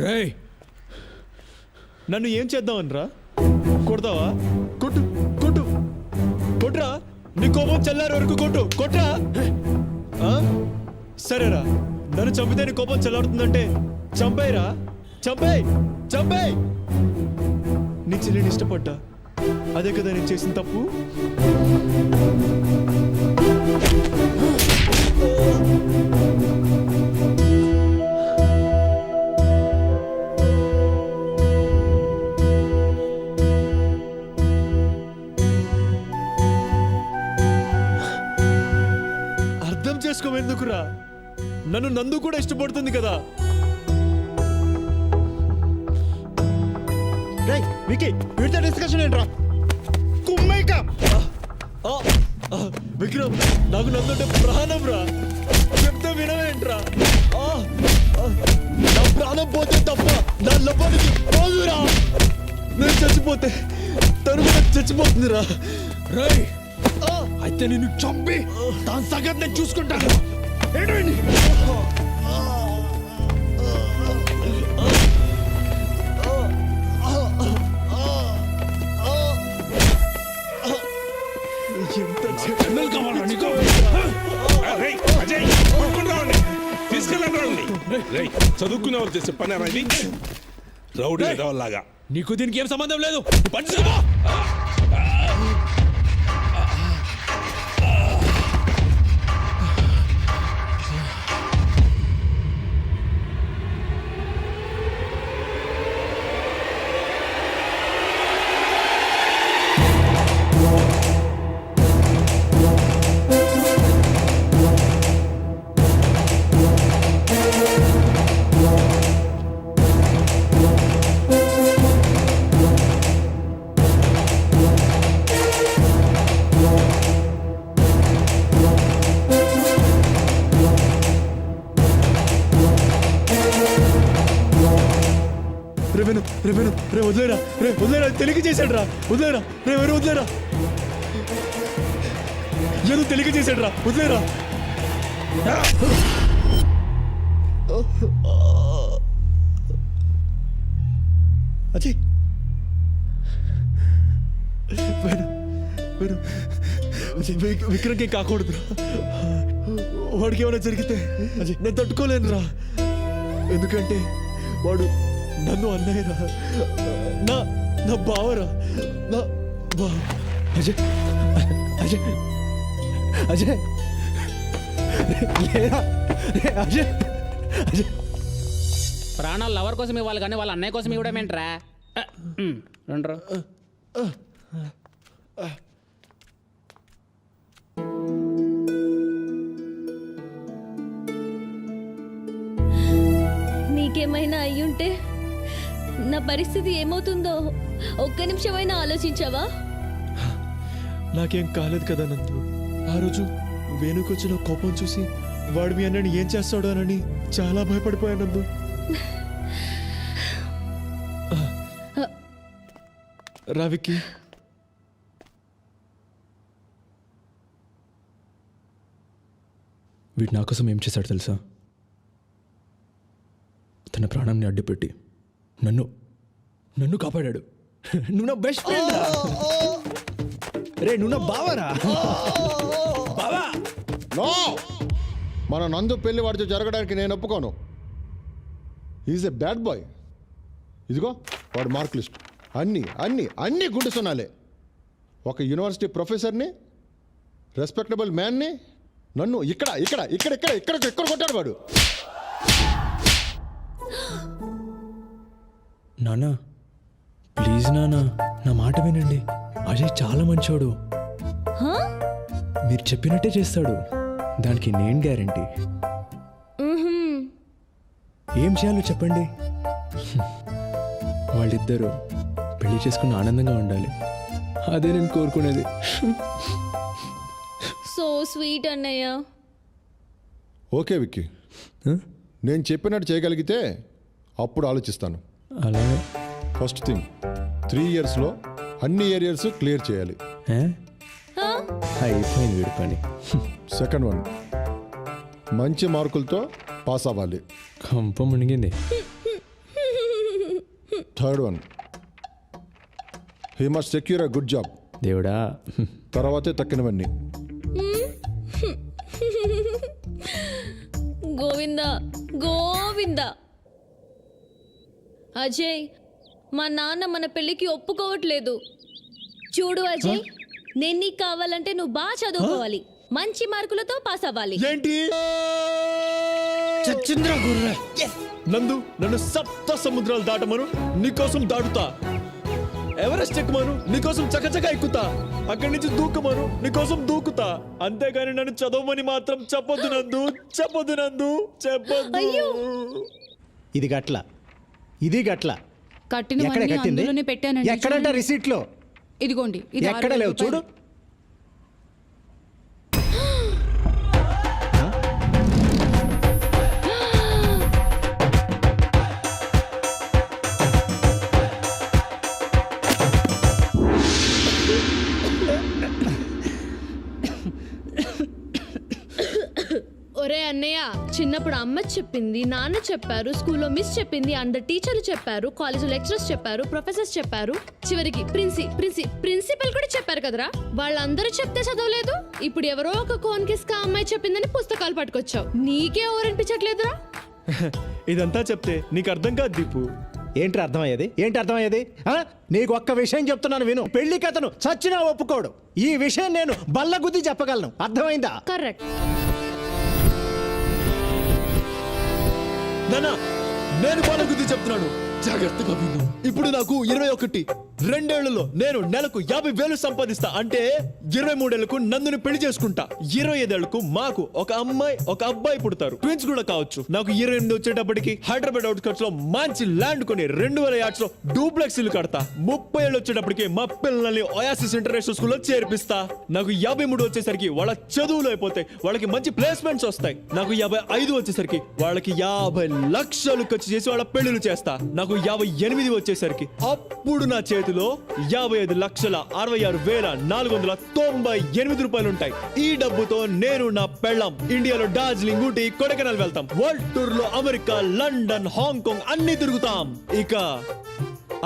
రేయ్ నన్ను ఏం చేద్దామనరా? కొడతావా? కొట్టు కొట్టు కొట్రా. నీ కోపం చల్లారి వరకు కొట్టు. కొట్రా. సరేరా, నన్ను చంపితే నీ కోపం చల్లారుతుందంటే చంపేయరా. చంపేయ్ చంపేయ్. నీ చెల్లిని ఇష్టపడ్డా, అదే కదా నేను చేసిన తప్పు. అర్థం చేసుకోవెందుకురా? నన్ను నందు కూడా ఇష్టపడుతుంది కదా. వికీ, వీడితో డిస్కషన్ ఏంట్రా? కుమ్మైకా. విక్రమ్, నాకు నందుంటే ప్రాణం రా. చెప్తే వినవేంట్రా? నా ప్రాణం పోతే తప్ప నా లోపలికి పోదురా. నేను చచ్చిపోతే తను కూడా చచ్చిపోతుందిరా. రేయ్ అయితే నిన్ను చంపి దాని సంగతి నేను చూసుకుంటాను. ఏంటండి? చదువుకునే వాళ్ళు చేసే పని అనేది రౌడీ లాగా. నీకు దీనికి ఏం సంబంధం లేదు. పని చేసుకో. రే వదిలేరా తెలియక చేశాడు రా. వదిలేరా రే ఎవరు వదిలేరా. ఏదో తెలియక చేశాడు రా. వదిలేరా. అజయ్ విక్రమ్కి కాకూడదురా. వాడికి ఏమైనా జరిగితే నేను తట్టుకోలేను రా. ఎందుకంటే వాడు నన్ను అన్నయ్యరా, నా బావరా, నా బావ. అజయ్ అజయ్ అజయ్ అజయ్ అజయ్ ప్రాణాలు లవర్ కోసం ఇవ్వాలి కానీ వాళ్ళ అన్నయ్య కోసం ఇవ్వడం ఏంట్రా? రండ్రా. నీకేమైనా అయ్యుంటే నా పరిస్థితి ఏమవుతుందో ఒక్క నిమిషమైనా ఆలోచించావా? నాకేం కాలేదు కదా నందు. ఆ రోజు వేణుకొచ్చిన కోపం చూసి వాడు మీ అన్నని ఏం చేస్తాడోనని చాలా భయపడిపోయాను నందు. రావికి వీడు నా కోసం ఏం చేశాడు తెలుసా? తన ప్రాణాన్ని అడ్డుపెట్టి నన్ను కాపాడాడు. నువ్వు నా బెస్ట్ ఫ్రెండ్ రే. నువ్వు నా బావరా. బావా నో, మన నందు పెళ్లి వాడితో జరగడానికి నేను ఒప్పుకోను. Is a bad boy. ఇదిగో వాడు మార్క్ లిస్ట్ అన్నీ అన్నీ అన్నీ గుండు సున్నాలే. ఒక యూనివర్సిటీ ప్రొఫెసర్ని, రెస్పెక్టబుల్ మ్యాన్ని నన్ను ఇక్కడ ఇక్కడ ఇక్కడ ఇక్కడ ఇక్కడ ఎక్కడ కొట్టాడు వాడు. నానా ప్లీజ్ నానా, నా మాట వినండి. అజయ్ చాలా మంచోడు. మీరు చెప్పినట్టే చేస్తాడు. దానికి నేను గ్యారంటీ. ఏం చేయాలో చెప్పండి. వాళ్ళిద్దరూ పెళ్లి చేసుకుని ఆనందంగా ఉండాలి. అదే నేను కోరుకునేది. సో స్వీట్ అన్నయ్య. ఓకే విక్కీ, నేను చెప్పినట్టు చేయగలిగితే అప్పుడు ఆలోచిస్తాను. అలాగే. ఫస్ట్ థింగ్ 3 yearsలో అన్ని ఏరియాస్ క్లియర్ చేయాలి. అయిపోయింది వీడి పని. సెకండ్ వన్, మంచి మార్కులతో పాస్ అవ్వాలి. కంప మునిగింది. Third one, he must secure a good job. దేవుడా. తర్వాతే తక్కినవన్నీ. గోవిందా గోవిందా. అజయ్, మా నాన్న మన పెళ్ళికి ఒప్పుకోవట్లేదు. చూడు అజయ్, నేను నీకు కావాలంటే నువ్వు బాగా చదువుకోవాలి, మంచి మార్కులతో పాస్ అవ్వాలి. ఏంటి చచ్చింద్ర గుర్ర. నందు నన్ను సప్త సముద్రాలు దాటమను, నీకోసం దాటుతా. ఎవరెస్ట్ ఎక్కుమను, నీకోసం చకచక ఎక్కుతా. అక్కడి నుంచి దూకమను, నీకోసం దూకుతా. అంతేగాని నన్ను చదవమని మాత్రం చెప్పొద్దు నందు. చెప్పొద్దు నందు, చెప్పొద్దు. ఇది గట్ల, ఇది గట్ల. కట్టినవన్నీ అందులోనే పెట్టానండి. ఎక్కడంట రిసీట్లో? ఇదిగోండి. ఇది ఎక్కడ లేవు చూడు. ఒరే అన్నయ్య, చిన్నప్పుడు అమ్మ చెప్పింది, నాన్న చెప్పారు, స్కూల్లో మిస్ చెప్పింది, అందరు టీచర్లు చెప్పారు, కాలేజీలో లెక్చరర్స్ చెప్పారు, ప్రొఫెసర్స్ చెప్పారు, చివరికి ప్రిన్సిపల్ కూడా చెప్పారు కదరా. వాళ్ళందరూ చెప్తే చదవలేదు. ఇప్పుడు ఎవరో ఒక కోన్కిస్కా అమ్మాయి చెప్పిందని పుస్తకాలు పట్టుకొచ్చావు. నీకే ఓరనిపించట్లేదురా? ఇదంతా చెప్తే నీకు అర్థం కాదు దీపు. ఏంటి అర్థమయ్యేది? ఏంటి అర్థమయ్యేది? నీకు ఒక్క విషయం చెప్తున్నాను విను. పెళ్లికి అతను చచ్చినా ఒప్పుకోడు. ఈ విషయం నేను బల్లగుద్ది చెప్పగలను. అర్థమైందా? కరెక్ట్. నానా నేను బాల గుద్ది చెప్తున్నాను, జాగ్రత్తగా విను. ఇప్పుడు నాకు 21, 2 ఏళ్లలో నేను నెలకు 50,000 సంపాదిస్తా. అంటే 23 ఏళ్లకు నందుని పెళ్లి చేసుకుంటా. 25 ఏళ్లకు మాకు ఒక అమ్మాయి ఒక అబ్బాయి పుడతారు, ట్విన్స్ కూడా కావచ్చు. నాకు 28 వచ్చేటప్పటికి హైదరాబాద్ అవుట్స్కట్స్ లో మంచి ల్యాండ్ కొని 2000 యార్డ్స్ లో డూప్లెక్స్ ఇల్లు కడతా. 30 ఏళ్ళు వచ్చేటప్పటికి మా పిల్లల్ని ఒయాసిస్ ఇంటర్నేషనల్ స్కూల్లో చేర్పిస్తా. నాకు 53 వచ్చేసరికి వాళ్ళ చదువులు అయిపోతాయి, వాళ్ళకి మంచి ప్లేస్మెంట్స్ వస్తాయి. నాకు 55 వచ్చేసరికి వాళ్ళకి 50 లక్షలు ఖర్చు చేసి వాళ్ళ పెళ్లిళ్ళు చేస్తా. నాకు 58 వచ్చేసరికి అప్పుడు నా చేతిలో 55,66,498 రూపాయలు ఉంటాయి. ఈ డబ్బుతో నేను నా పెళ్ళం ఇండియాలో డార్జిలింగ్, ఊటీ, కొడైకెనాల్ వెళ్తాం. వరల్డ్ టూర్ లో అమెరికా, లండన్, హాంకాంగ్ అన్ని తిరుగుతాం. ఇక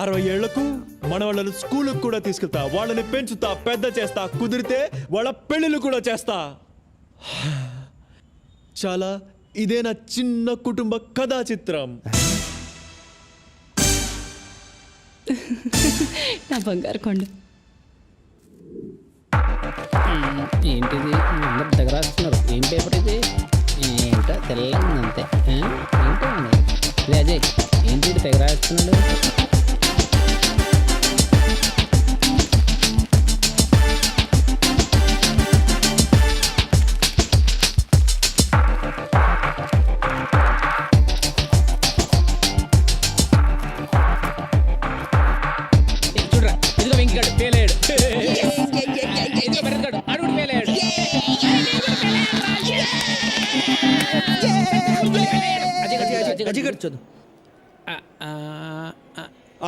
60 ఏళ్లకు మన వాళ్ళని స్కూల్కి కూడా తీసుకెళ్తా. వాళ్ళని పెంచుతా, పెద్ద చేస్తా. కుదిరితే వాళ్ళ పెళ్లిళ్ళు కూడా చేస్తా. చాలా ఇదే నా చిన్న కుటుంబ కథా చిత్రం. నా బంగారు కొండ. ఏంటిది అందరు దగ్గర రాస్తున్నారు? ఏం పేపర్ ఇది? ఏంటో తెల్లగా ఉంది అంతే. ఏంటో అజయ్ ఏంటి తెగ రాస్తున్నాడు?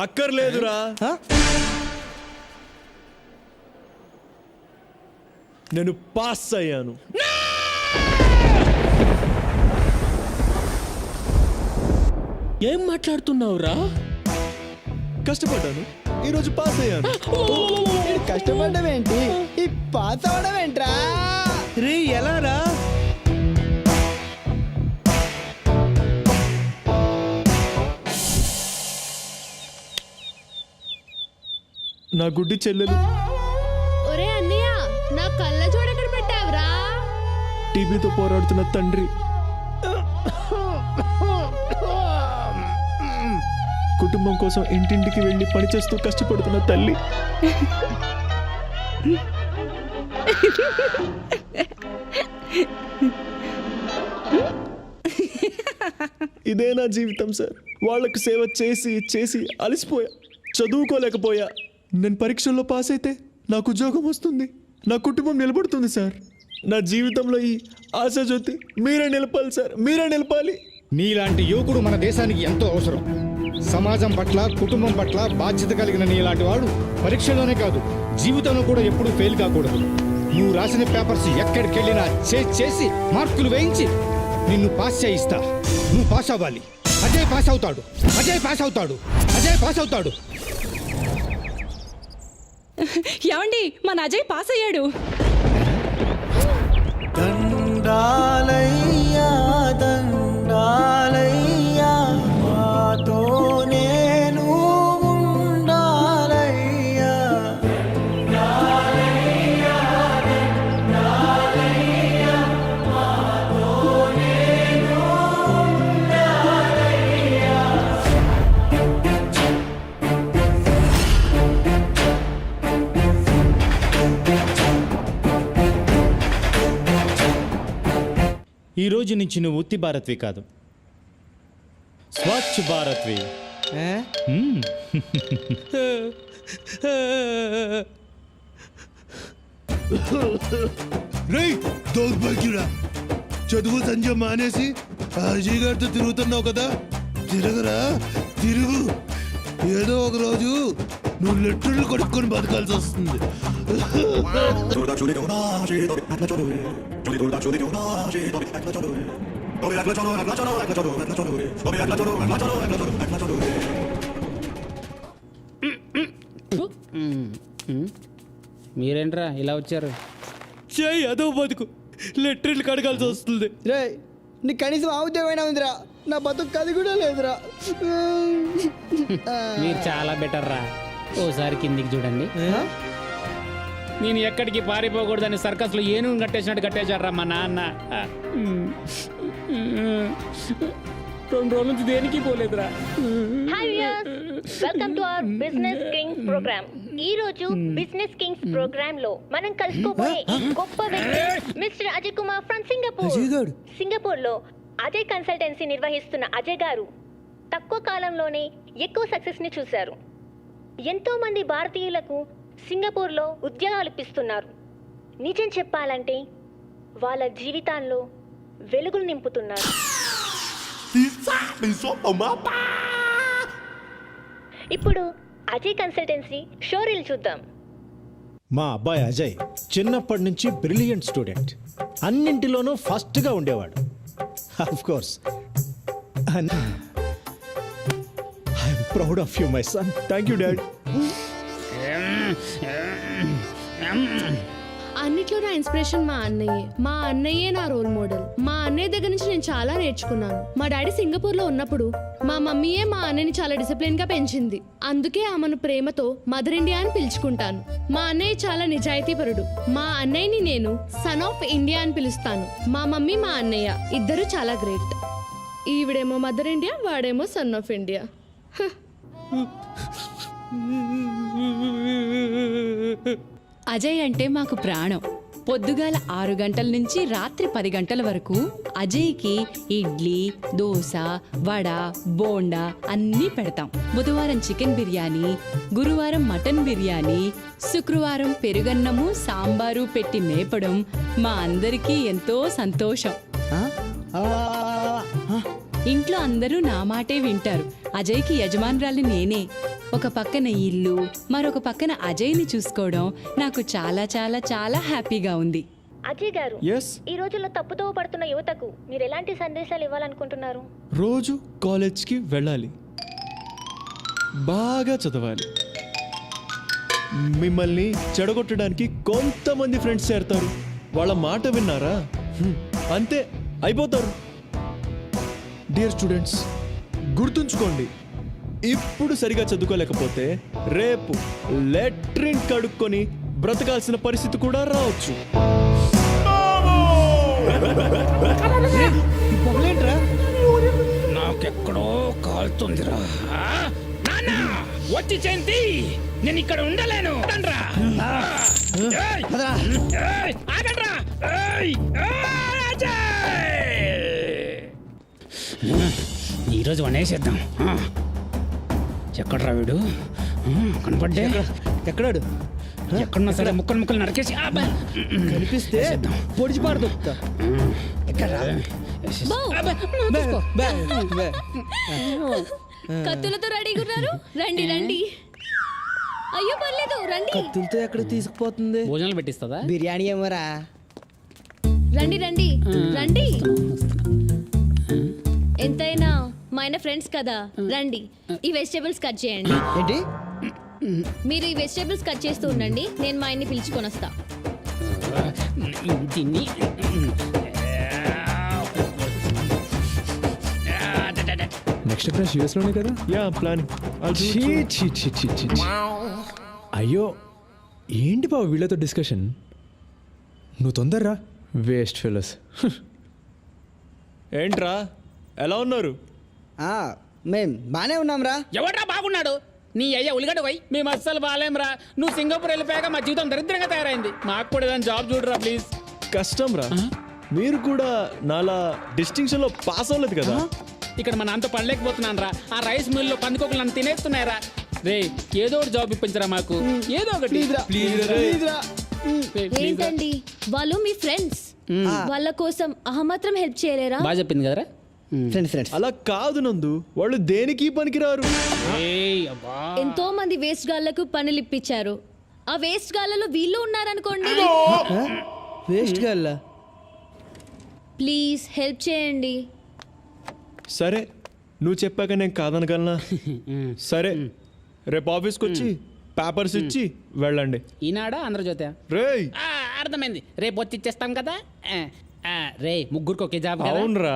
అక్కర్లేదురా, నేను పాస్ అయ్యాను. ఏం మాట్లాడుతున్నావురా? కష్టపడ్డాను, ఈరోజు పాస్ అయ్యాను. కష్టపడడం ఏంటి, ఈ పాస్ అవడం ఏంట్రా? రే ఎలా రా? నా గుడ్డి చెల్లెలు. ఒరే అన్నయ్య, నా కళ్ళ చూడ ఎక్కడ పెట్టావురా? టీబీతో పోరాడుతున్న తండ్రి, కుటుంబం కోసం ఇంటింటికి వెళ్ళి పనిచేస్తూ కష్టపడుతున్న తల్లి. ఇదే నా జీవితం సార్. వాళ్లకు సేవ చేసి చేసి అలసిపోయా, చదువుకోలేకపోయా. నేను పరీక్షల్లో పాస్ అయితే నాకు ఉద్యోగం వస్తుంది, నా కుటుంబం నిలబడుతుంది సార్. నా జీవితంలో ఈ ఆశాజ్యోతి మీరే నిలపాలి సార్, మీరే నిలపాలి. నీలాంటి యువకుడు మన దేశానికి ఎంతో అవసరం. సమాజం పట్ల, కుటుంబం పట్ల బాధ్యత కలిగిన నీలాంటి వాడు పరీక్షలోనే కాదు, జీవితంలో కూడా ఎప్పుడూ ఫెయిల్ కాకూడదు. నువ్వు రాసిన పేపర్స్ ఎక్కడికెళ్ళినా చేసి మార్కులు వేయించి నిన్ను పాస్ చేయిస్తా. నువ్వు పాస్ అవ్వాలి. అజయ్ పాస్ అవుతాడు, అజయ్ పాస్ అవుతాడు, అజయ్ పాస్ అవుతాడు. ఏమండి, మన అజయ్ పాస్ అయ్యాడు. దండాలయ్యా దండాలయ్యా, మాతో నేను ఉండాలయ్యా. ఈ రోజు నుంచి నువ్వు ఉత్తి భారత్వి కాదు, స్వచ్ఛ భారత్వి. దౌర్భాగ్యుడా, చదువు సంజ మానేసి అజయ్ గారితో తిరుగుతున్నావు కదా. తిరగరా, తిరుగు. ఏదో ఒక రోజు నువ్వు లెటర్లు కొడుక్కొని బతకాల్సి వస్తుంది. మీరేంట్రా ఇలా వచ్చారు? చేయి అదో బతుకు, లెటర్లు కడగాల్సి వస్తుంది. రే, నీకు కనీసం ఆ ఉద్యోగం అయినా ఉందిరా? నా బతుకు అది కూడా లేదురా. మీరు చాలా బెటర్ రా. ఓసారి కిందికి చూడండి. నేను ఎక్కడికి పారిపోకూడదని సర్కస్లో ఏనుగు కట్టేసినట్టు కట్టేశారా మా నాన్న. 2 రోజుల నుంచి దేనికి పోలేదురా. Welcome to our business kings program. ఈ రోజు బిజినెస్ కింగ్స్ ప్రోగ్రామ్ లో మనం కలుసుకోబోయే గొప్ప వ్యక్తి mister Ajay Kumar from Singapore. Singapore లో అజయ్ కన్సల్టెన్సీ నిర్వహిస్తున్న అజయ్ గారు తక్కువ కాలంలోనే ఎక్కువ సక్సెస్ ని చూశారు. ఎంతో మంది భారతీయులకు సింగపూర్ లో ఉద్యోగాలు ఇప్పిస్తున్నారు. నిజం చెప్పాలంటే వాళ్ళ జీవితాల్లో వెలుగులు నింపుతున్నారు. ఇప్పుడు అజయ్ కన్సల్టెన్సీ షోరీల్ చూద్దాం. మా అబ్బాయి అజయ్ చిన్నప్పటి నుంచి బ్రిలియంట్ స్టూడెంట్. అన్నింటిలోనూ ఫస్ట్గా ఉండేవాడు. Of course I'm proud of you my son. Thank you dad. అన్నిట్లో నా ఇన్స్పిరేషన్ మా అన్నయ్యే. మా అన్నయ్యే నా రోల్ మోడల్. మా అన్నయ్య దగ్గర నుంచి నేను చాలా నేర్చుకున్నాను. మా డాడీ సింగపూర్లో ఉన్నప్పుడు మా మమ్మీయే మా అన్నయ్యని చాలా డిసిప్లిన్ గా పెంచింది. అందుకే ఆమెను ప్రేమతో మదర్ ఇండియా అని పిలుచుకుంటాను. మా అన్నయ్య చాలా నిజాయితీపరుడు. మా అన్నయ్యని నేను సన్ ఆఫ్ ఇండియా అని పిలుస్తాను. మా మమ్మీ మా అన్నయ్య ఇద్దరు చాలా గ్రేట్. ఈవిడేమో మదర్ ఇండియా, వాడేమో సన్ ఆఫ్ ఇండియా. అజయ్ అంటే మాకు ప్రాణం. పొద్దుగాల 6 గంటల నుంచి రాత్రి 10 గంటల వరకు అజయ్కి ఇడ్లీ, దోశ, వడ, బోండా అన్నీ పెడతాం. బుధవారం చికెన్ బిర్యానీ, గురువారం మటన్ బిర్యానీ, శుక్రవారం పెరుగన్నము, సాంబారు పెట్టి మేపడం మా అందరికీ ఎంతో సంతోషం. ఇంట్లో అందరూ నా మాటే వింటారు. అజయ్కి యజమానురాలి నేనే. ఒక పక్కన ఇల్లు, మరొక పక్కన అజయ్ని చూసుకోవడం నాకు చాలా చాలా చాలా హ్యాపీగా ఉంది. అజయ్ గారు, ఎస్, ఈ రోజుల్లో తప్పుతో పడుతున్న యువతకు మీరు ఎలాంటి సందేశాలు ఇవ్వాలనుకుంటున్నారు? రోజు కాలేజ్కి వెళ్ళాలి, బాగా చదవాలి. మిమ్మల్ని చెడగొట్టడానికి కొంతమంది ఫ్రెండ్స్ చేరతారు. వాళ్ళ మాట విన్నారా అంతే అయిపోతారు. డియర్ స్టూడెంట్స్, గుర్తుంచుకోండి, ఇప్పుడు సరిగా చదువుకోలేకపోతే రేపు లెట్రిన్ కడుక్కొని బ్రతకాల్సిన పరిస్థితి కూడా రావచ్చు. నాకెక్కడో కాలుతుందిరా. వచ్చి చేంతి, నేను ఇక్కడ ఉండలేను. ఈరోజు వనేసేద్దాం. ఎక్కడ్రా వీడు? కనపడ్డే. ఎక్కడాడు? ఎక్కడున్నా సరే ముక్కలు ముక్కలు నరికేసి కనిపిస్తే పొడిచి పాడుతూ కత్తులతో రెడీగా ఉన్నారు. రండి రండి. అయ్యో పర్లేదు రండి. కత్తులతో ఎక్కడ తీసుకుపోతుంది? భోజనాలు పెట్టిస్తుందా? బిర్యానీ ఏమోరా. రండి రండి రండి. ఎంతైనా మా ఆయన ఫ్రెండ్స్ కదా. రండి, ఈ వెజిటేబుల్స్ కట్ చేయండి. ఏంటి? మీరు ఈ వెజిటేబుల్స్ కట్ చేస్తూ ఉండండి, నేను మా ఆయన్ని పిలుచుకొని వస్తా. దీన్ని నెక్స్ట్ క్లాస్ యూఎస్లోనే కదా? Yeah plan. అయ్యో ఏంటి బాబు వీళ్ళతో డిస్కషన్? నువ్వు తొందరరా. Waste fellows. ఏంట్రా ఎలా ఉన్నారు? మేం బానే ఉన్నాంరా. ఎవడ్రా బాగున్నాడు? నీ అయ్యా ఉలిగడ్డ పోయి. మేము అస్సలు బాగాలేంరా. నువ్వు సింగపూర్ వెళ్ళిపోయాక మా జీవితం దరిద్రంగా తయారైంది. మాకు కూడా ఏదైనా జాబ్ చూడరా ప్లీజ్. కష్టం రా. మీరు కూడా నాలా డిస్టింక్షన్ లో పాస్ అవ్వలేదు కదా. ఇక్కడ మా నాన్నతో పడలేకపోతున్నాను రా. ఆ రైస్ మిల్ లో పందుకోకులు నన్ను తినేస్తున్నాయరా. రే ఏదో ఒకటి జాబ్ ఇప్పించరా మాకు, ఏదో ఒకటి. ఏంటండి వాళ్ళు మీ ఫ్రెండ్స్, వాళ్ళ కోసం అహమాత్రం హెల్ప్ చేయలేరా? బాగా చెప్పింది కదరా. ఫ్రెండ్స్ అలా కాదు నందు, వాళ్ళు దేనికి పనికిరారు. ఎంతో మంది వేస్ట్ గాళ్లకు పనులు ఇప్పించారు. ఆ వేస్ట్ గాళ్లలో వీళ్ళు ఉన్నారనుకోండి. వేస్ట్ గాళ్ళ ప్లీజ్ హెల్ప్ చేయండి. సరే నువ్వు చెప్పాక నేను కాదనగలనా? సరే రేపు ఆఫీస్కి వచ్చి పేపర్స్ ఇచ్చి వెళ్ళండి. ఈనాడా ఆంధ్రజ్యోతి? రేయ్ అర్థమైంది, రేపు వచ్చి ఇచ్చేస్తాం కదా. రే ముగ్గురికి ఒకే జాబ్. అవునరా.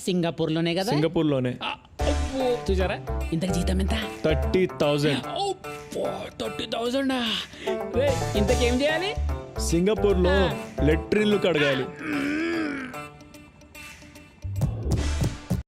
సింగపూర్లోనే కదా సింగపూర్లోనే. చూసారా ఇంతకు జీతం ఎంత? 30,000. 30,000. ఇంతకేం చేయాలి? సింగపూర్లో లెట్రిన్లు కడగాలి.